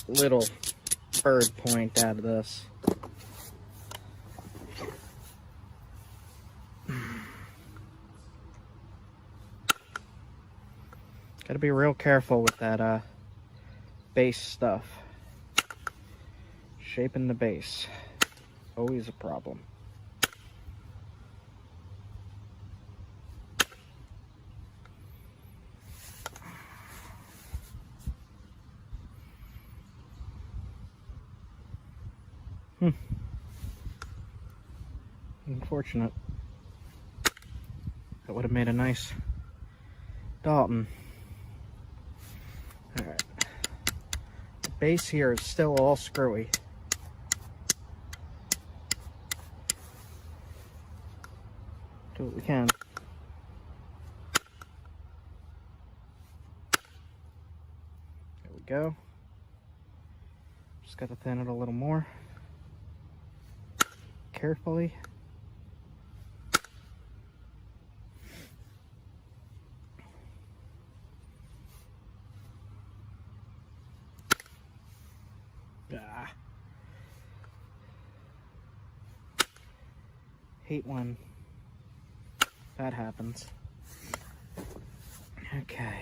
A: little bird point out of this. Gotta be real careful with that base stuff. Shaping the base, always a problem. Unfortunate. That would have made a nice Dalton. Alright. The base here is still all screwy. Do what we can. There we go. Just got to thin it a little more. Carefully. Hate when that happens. Okay.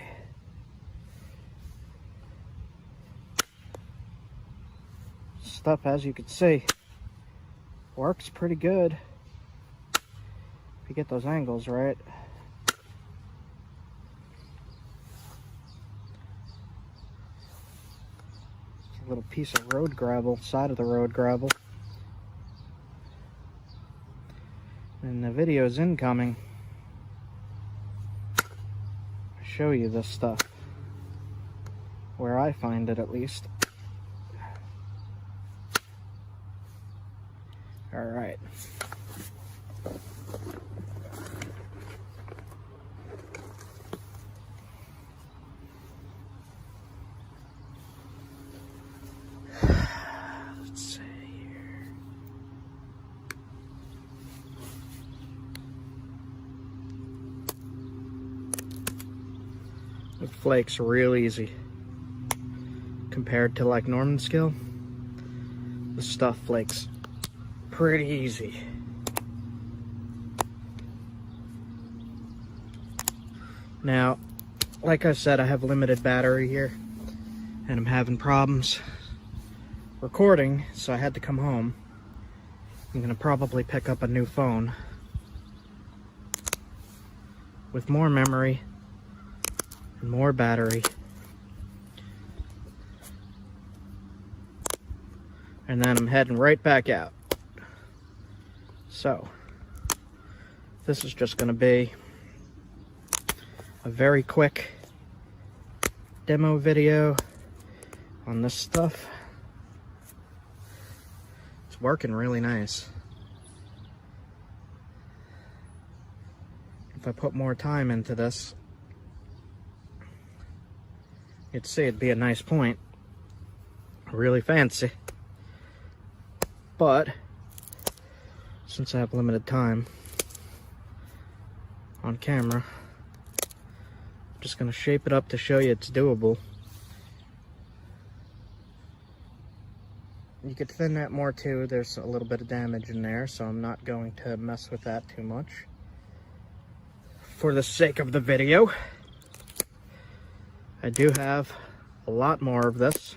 A: Stuff, as you can see, works pretty good if you get those angles right. It's a little piece of road gravel, side of the road gravel. And the video's incoming. I'll show you this stuff, where I find it at least. All right. Let's see here. It flakes real easy compared to like Norman scale. The stuff flakes pretty easy. Now, like I said, I have limited battery here and I'm having problems recording, so I had to come home. I'm gonna probably pick up a new phone with more memory and more battery, and then I'm heading right back out. So this is just going to be a very quick demo video on this stuff. It's working really nice. If I put more time into this, you'd see it'd be a nice point. Really fancy. But since I have limited time on camera, I'm just going to shape it up to show you it's doable. You could thin that more too. There's a little bit of damage in there, so I'm not going to mess with that too much for the sake of the video. I do have a lot more of this,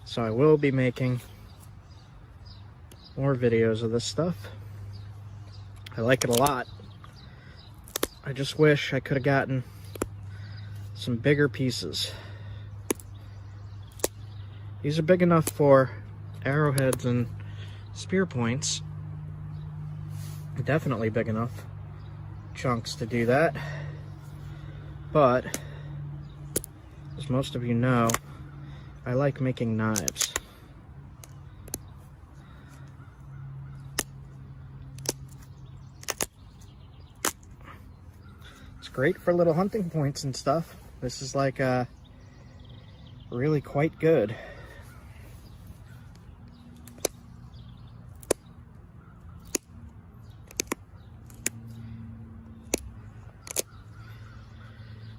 A: so I will be making more videos of this stuff. I like it a lot. I just wish I could have gotten some bigger pieces. These are big enough for arrowheads and spear points. Definitely big enough chunks to do that. But as most of you know, I like making knives. Great for little hunting points and stuff. This is like really quite good.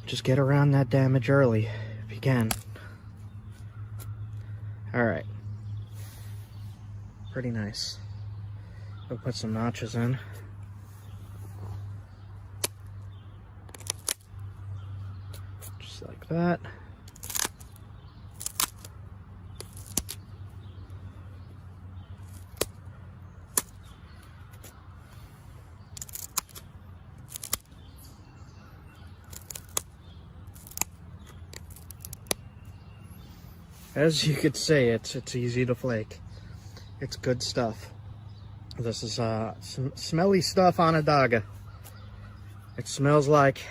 A: Just get around that damage early if you can. All right, pretty nice. We'll put some notches in. Like that. As you could see, it's easy to flake. It's good stuff. This is some smelly stuff on a dagga. It smells like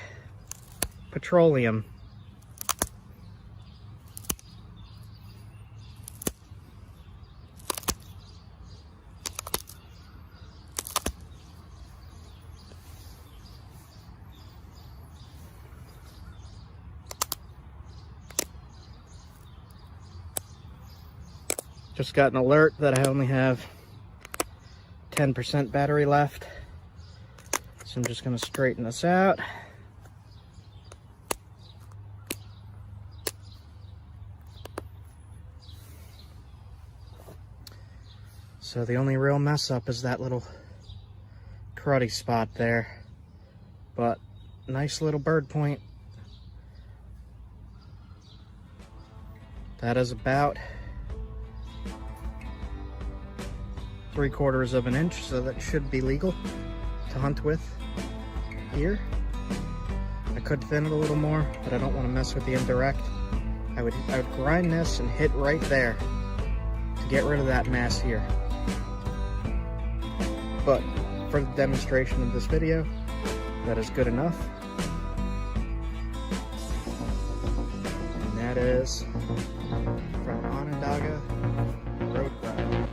A: petroleum. Just got an alert that I only have 10% battery left. So I'm just going to straighten this out. So the only real mess up is that little cruddy spot there, but nice little bird point. That is about 3/4 of an inch, so that should be legal to hunt with here. I could thin it a little more, but I don't want to mess with the indirect. I would grind this and hit right there to get rid of that mass here. But for the demonstration of this video, that is good enough. And that is from Onondaga Road Ride.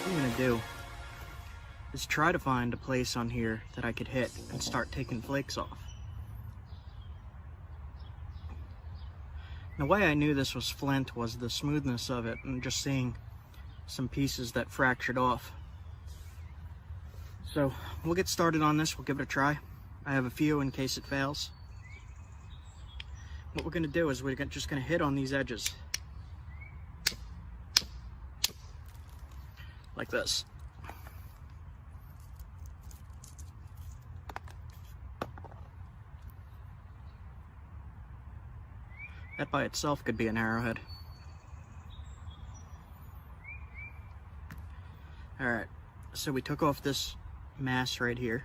A: What I'm gonna do is try to find a place on here that I could hit and start taking flakes off. The way I knew this was flint was the smoothness of it and just seeing some pieces that fractured off. So we'll get started on this, we'll give it a try. I have a few in case it fails. What we're gonna do is we're just gonna hit on these edges. Like this. That by itself could be an arrowhead. Alright, so we took off this mass right here.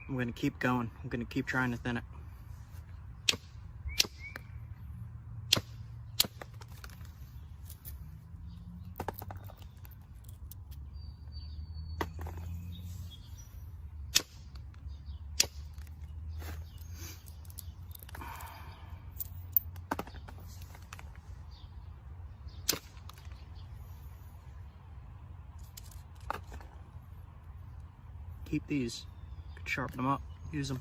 A: I'm going to keep going. I'm going to keep trying to thin it. Keep these, could sharpen them up, use them.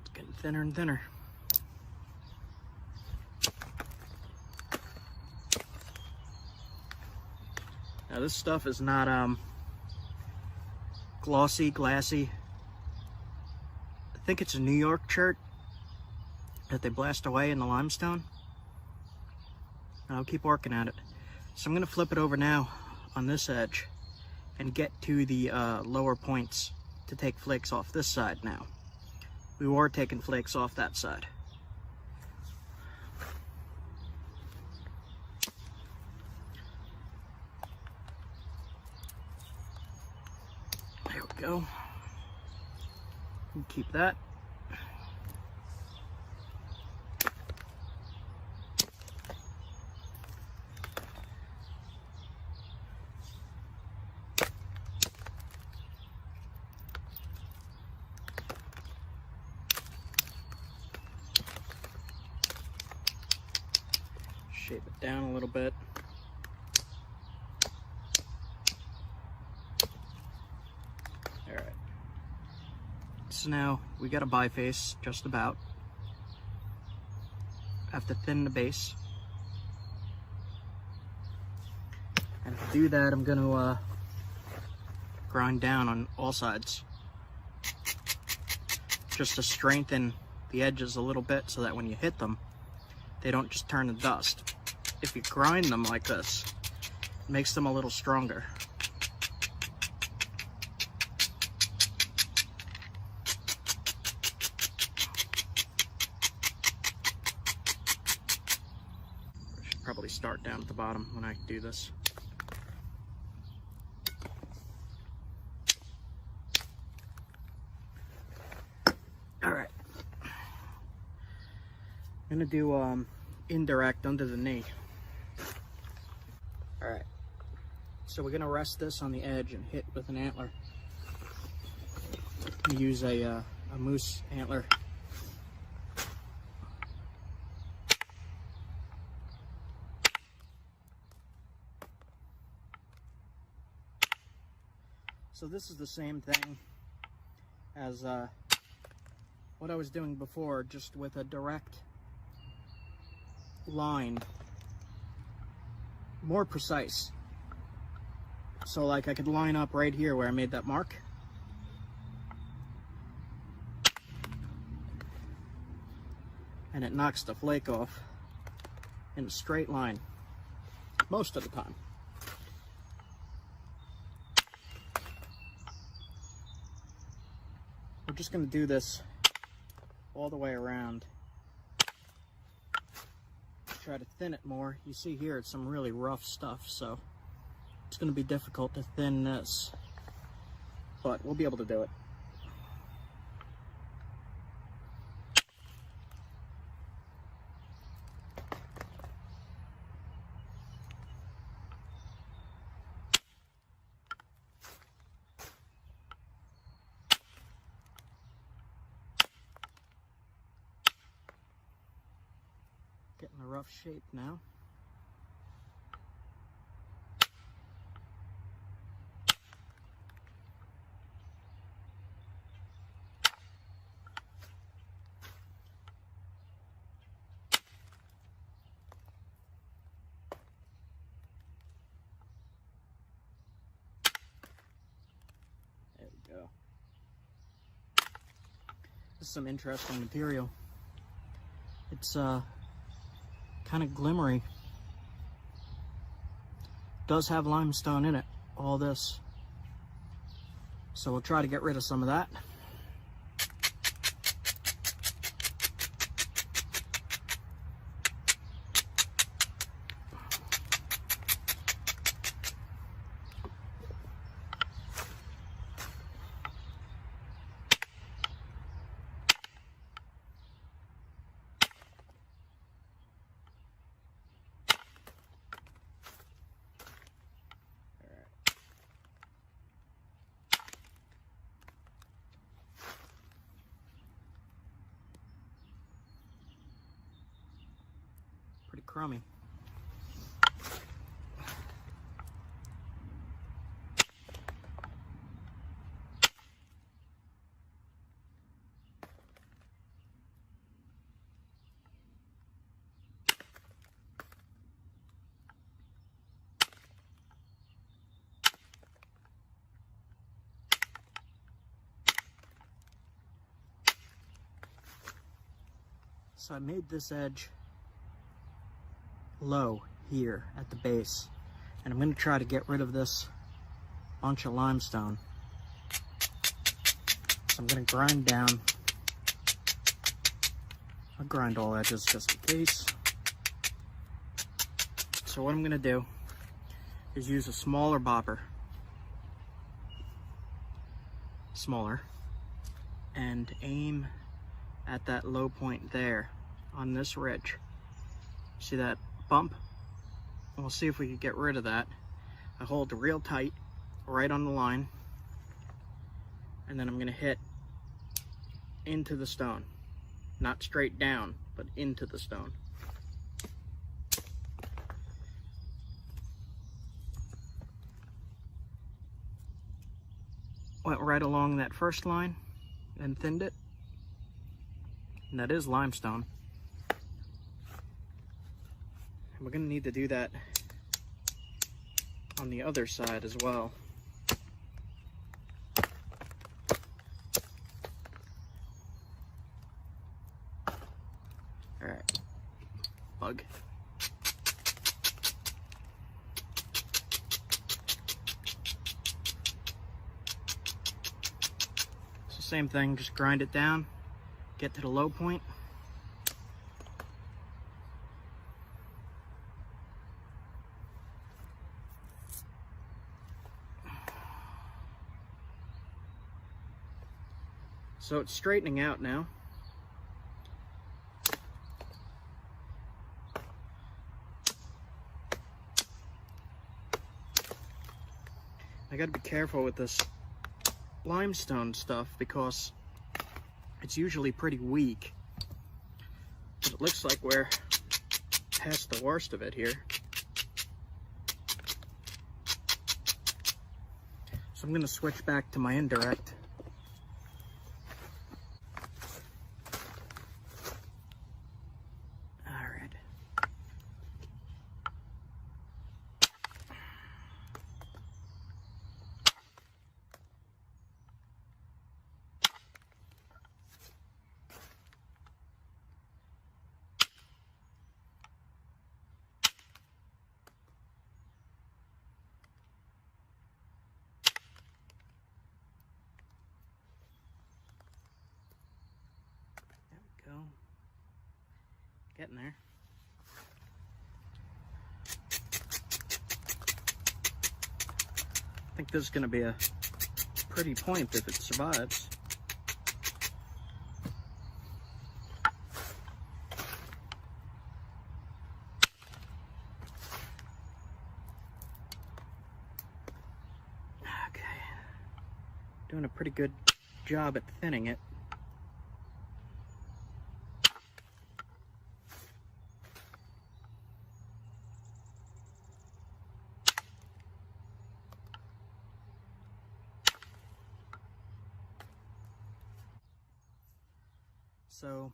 A: It's getting thinner and thinner. Now this stuff is not glossy, glassy. I think it's a New York chert, that they blast away in the limestone. And I'll keep working at it. So I'm going to flip it over now on this edge and get to the lower points to take flakes off this side now. We were taking flakes off that side. There we go. Keep that. Shape it down a little bit. All right. So now we got a biface, just about. I have to thin the base. And to do that, I'm going to grind down on all sides, just to strengthen the edges a little bit so that when you hit them, they don't just turn to dust. If you grind them like this, it makes them a little stronger. I should probably start down at the bottom when I do this. Alright. I'm gonna do indirect under the knee. Alright, so we're gonna rest this on the edge and hit with an antler. Use a moose antler. So this is the same thing as what I was doing before, just with a direct line, more precise. So like I could line up right here where I made that mark, and it knocks the flake off in a straight line most of the time. We're just going to do this all the way around. Try to thin it more. You see here it's some really rough stuff, so it's going to be difficult to thin this, but we'll be able to do it. Getting a rough shape now. There we go. This is some interesting material. It's kind of glimmery. Does have limestone in it, all this. So we'll try to get rid of some of that. Pretty crummy. So I made this edge low here at the base, and I'm going to try to get rid of this bunch of limestone. So I'm going to grind down. I'll grind all edges just in case. So what I'm going to do is use a smaller bobber, smaller, and aim at that low point there on this ridge. See that bump? And we'll see if we can get rid of that. I hold it real tight right on the line, and then I'm going to hit into the stone, not straight down, but into the stone. Went right along that first line and thinned it, and that is limestone. And we're going to need to do that on the other side as well. Alright, bug. So same thing, just grind it down, get to the low point. So it's straightening out now. I gotta be careful with this limestone stuff because it's usually pretty weak. But it looks like we're past the worst of it here. So I'm gonna switch back to my indirect. Go. Getting there. I think this is going to be a pretty point if it survives. Okay. Doing a pretty good job at thinning it. So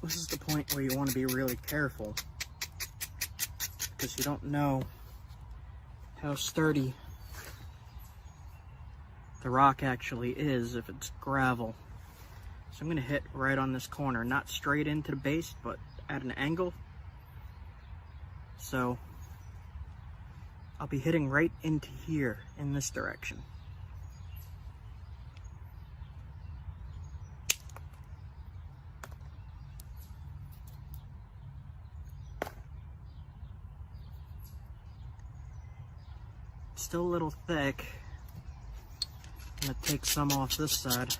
A: this is the point where you want to be really careful because you don't know how sturdy the rock actually is if it's gravel. So I'm going to hit right on this corner, not straight into the base, but at an angle. So I'll be hitting right into here in this direction. Still a little thick. I'm gonna take some off this side.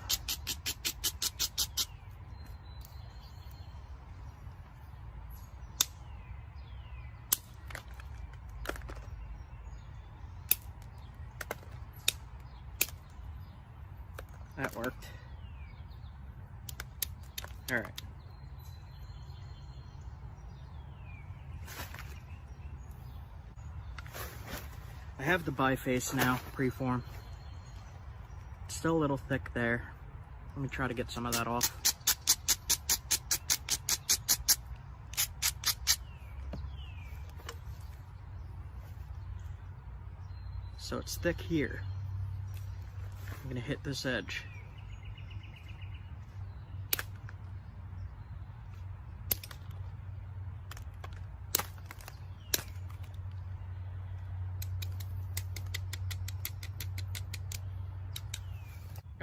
A: That worked. All right. I have the biface now, preform. It's still a little thick there. Let me try to get some of that off. So it's thick here. I'm gonna hit this edge.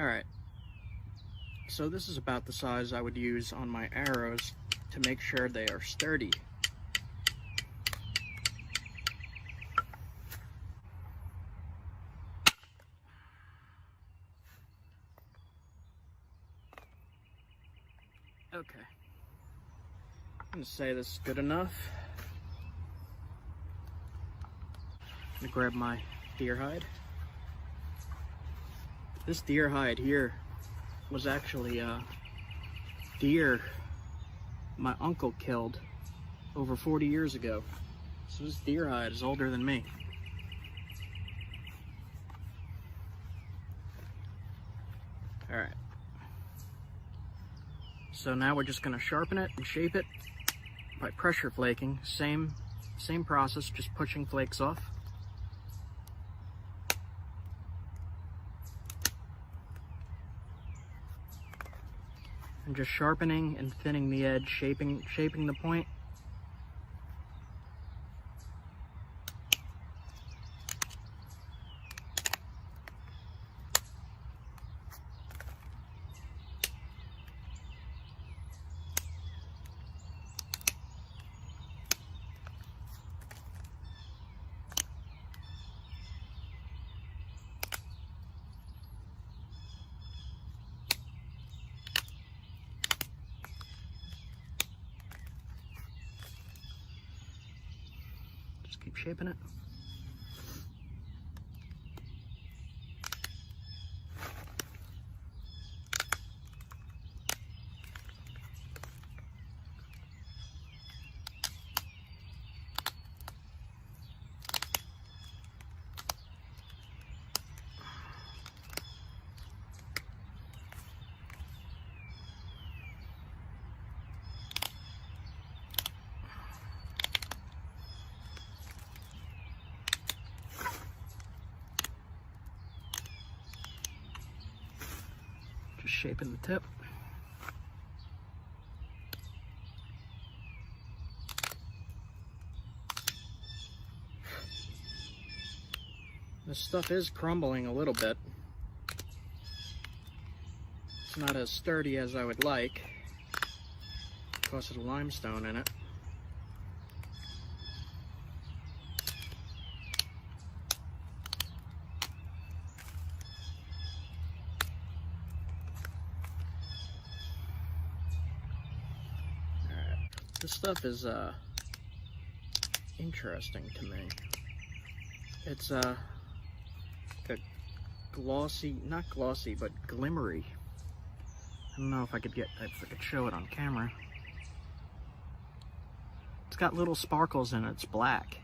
A: Alright, so this is about the size I would use on my arrows to make sure they are sturdy. Okay, I'm gonna say this is good enough. I'm gonna grab my deer hide. This deer hide here was actually a deer my uncle killed over 40 years ago. So this deer hide is older than me. Alright. So now we're just going to sharpen it and shape it by pressure flaking. Same process, just pushing flakes off. And just sharpening and thinning the edge, shaping the point. Just keep shaping it. Just shaping the tip. This stuff is crumbling a little bit. It's not as sturdy as I would like because of the limestone in it. This stuff is interesting to me. It's like a glossy, not glossy, but glimmery. I don't know if I could show it on camera. It's got little sparkles in it. It's black.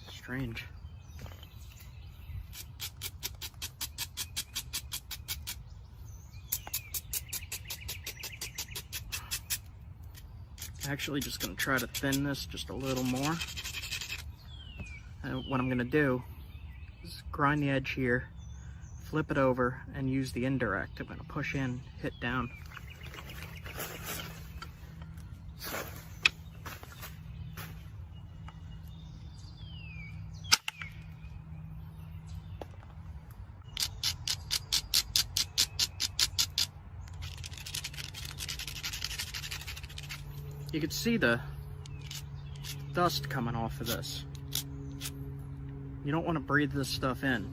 A: Strange. Actually just going to try to thin this just a little more. And what I'm going to do is grind the edge here, flip it over, and use the indirect. I'm going to push in, hit down. You can see the dust coming off of this. You don't want to breathe this stuff in.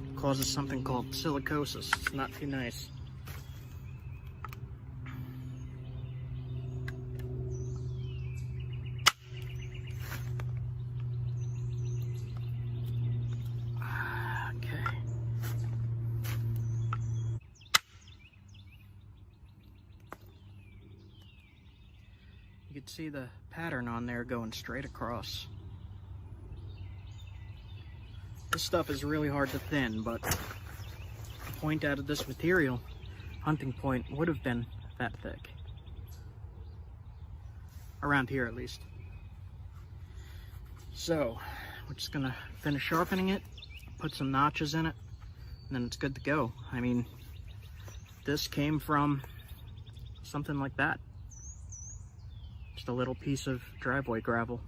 A: It causes something called silicosis. It's not too nice. Okay. You can see the pattern on there going straight across. This stuff is really hard to thin, but the point out of this material, hunting point, would have been that thick. Around here at least. So, we're just gonna finish sharpening it, put some notches in it, and then it's good to go. I mean, this came from something like that. Just a little piece of driveway gravel.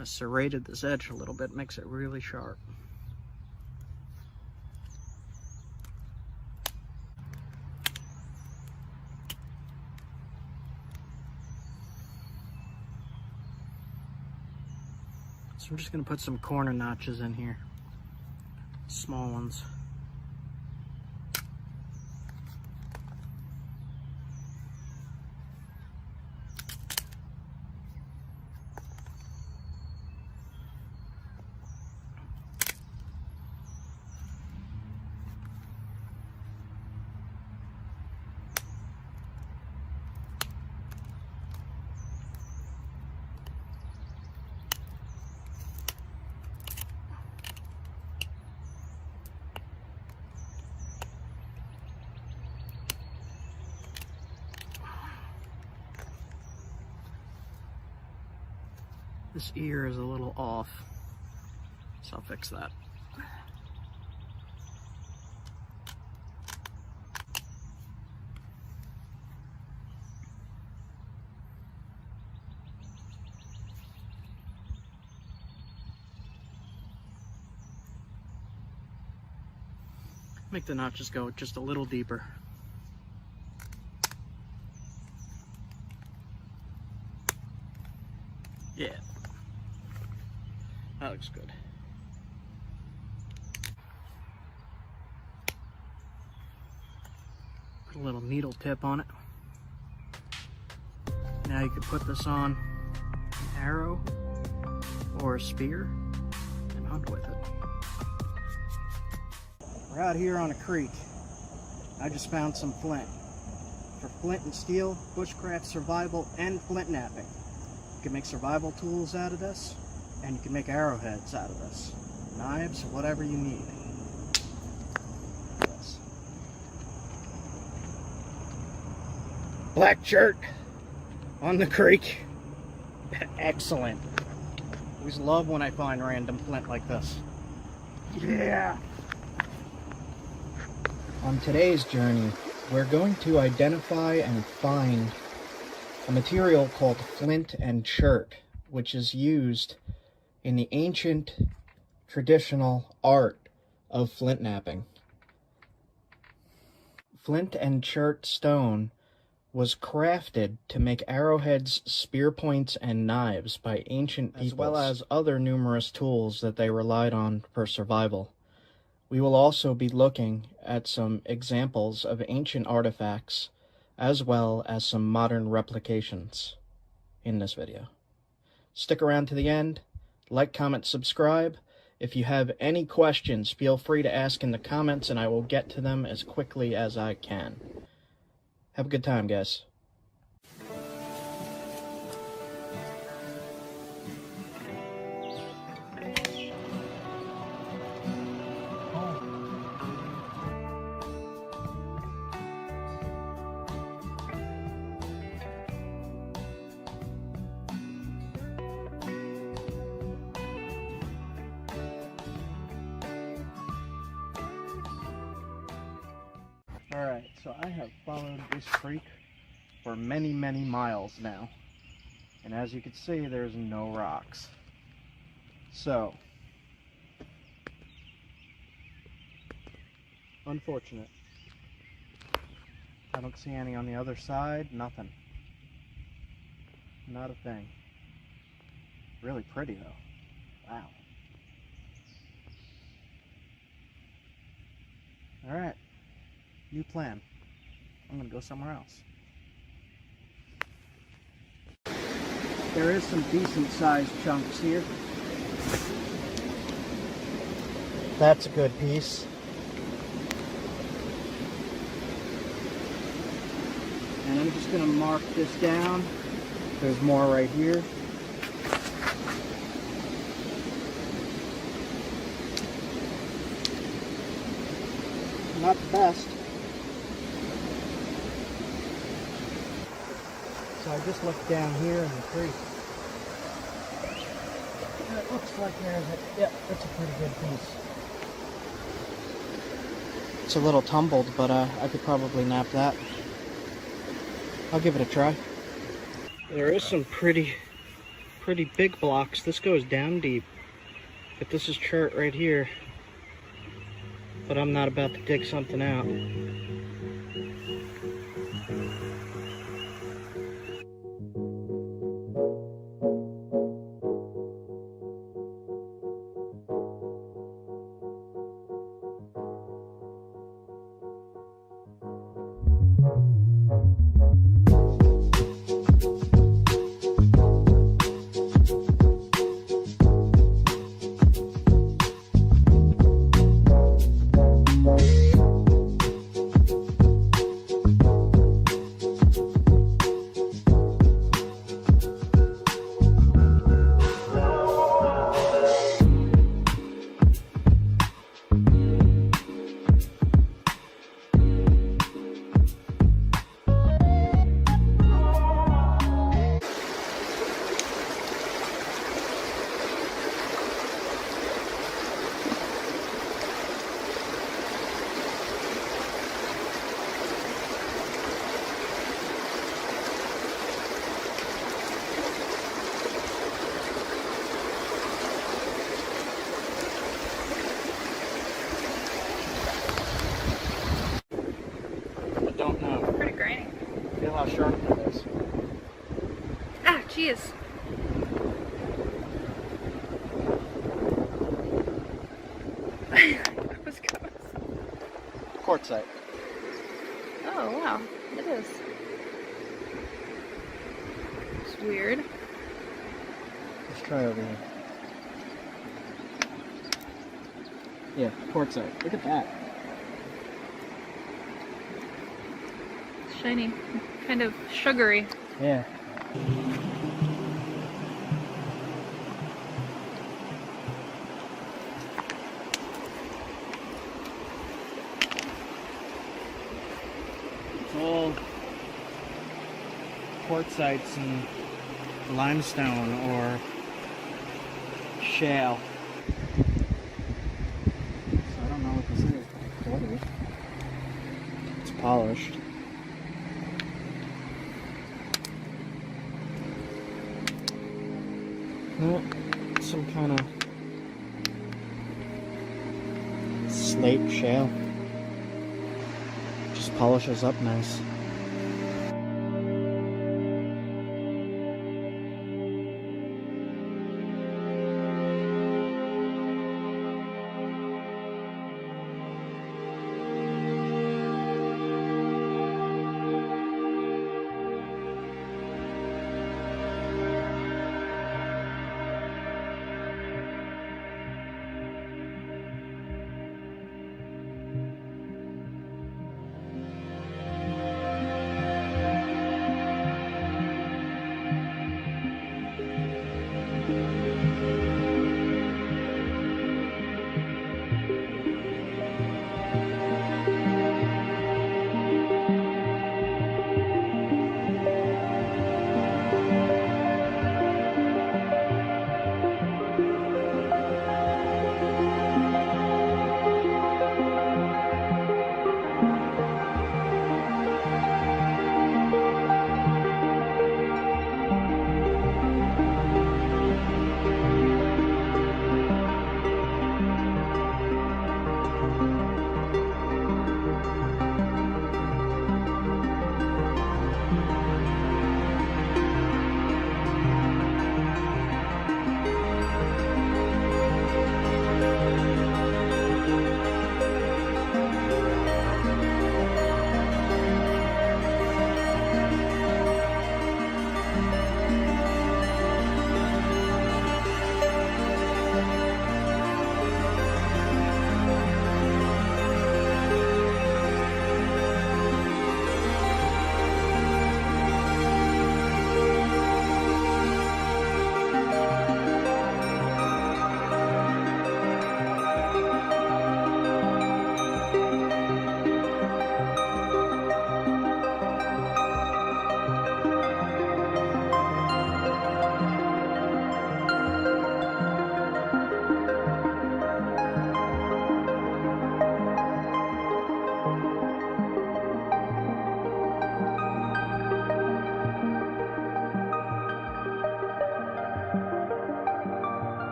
A: I serrated this edge a little bit, makes it really sharp. So I'm just going to put some corner notches in here, small ones. This ear is a little off, so I'll fix that. Make the notches go just a little deeper. Yeah. That looks good. Put a little needle tip on it. Now you can put this on an arrow or a spear and hunt with it. We're out here on a creek. I just found some flint. For flint and steel, bushcraft survival, and flint knapping. You can make survival tools out of this, and you can make arrowheads out of this. Knives, whatever you need. Yes. Black shirt on the creek. Excellent. Always love when I find random flint like this. Yeah! On today's journey, we're going to identify and find a material called flint and chert, which is used in the ancient traditional art of flint knapping. Flint and chert stone was crafted to make arrowheads, spear points, and knives by ancient peoples, as well as other numerous tools that they relied on for survival. We will also be looking at some examples of ancient artifacts, as well as some modern replications in this video. Stick around to the end, like, comment, subscribe. If you have any questions, feel free to ask in the comments and I will get to them as quickly as I can. Have a good time, guys. Alright, so I have followed this creek for many, many miles now. And as you can see, there's no rocks. So, unfortunate. I don't see any on the other side, nothing. Not a thing. Really pretty though. Wow. Alright. New plan. I'm gonna go somewhere else. There is some decent sized chunks here. That's a good piece. And I'm just gonna mark this down. There's more right here. Not the best. So I just looked down here in the creek. And it looks like there's a, yeah, that's a pretty good piece. It's a little tumbled, but I could probably nap that. I'll give it a try. There is some pretty pretty big blocks. This goes down deep. But this is chert right here. But I'm not about to dig something out. I don't know.
B: Pretty grainy.
A: Feel how sharp that is.
B: Ah, jeez.
A: Quartzite.
B: Oh, wow. It is. It's weird.
A: Let's try over here. Yeah, quartzite. Look at that.
B: It's shiny. Kind of sugary.
A: Yeah. It's all quartzites and limestone or shale. So I don't know what this is. What is it? It's polished. Some kind of slate shale. Just polishes up nice.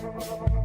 B: Bye.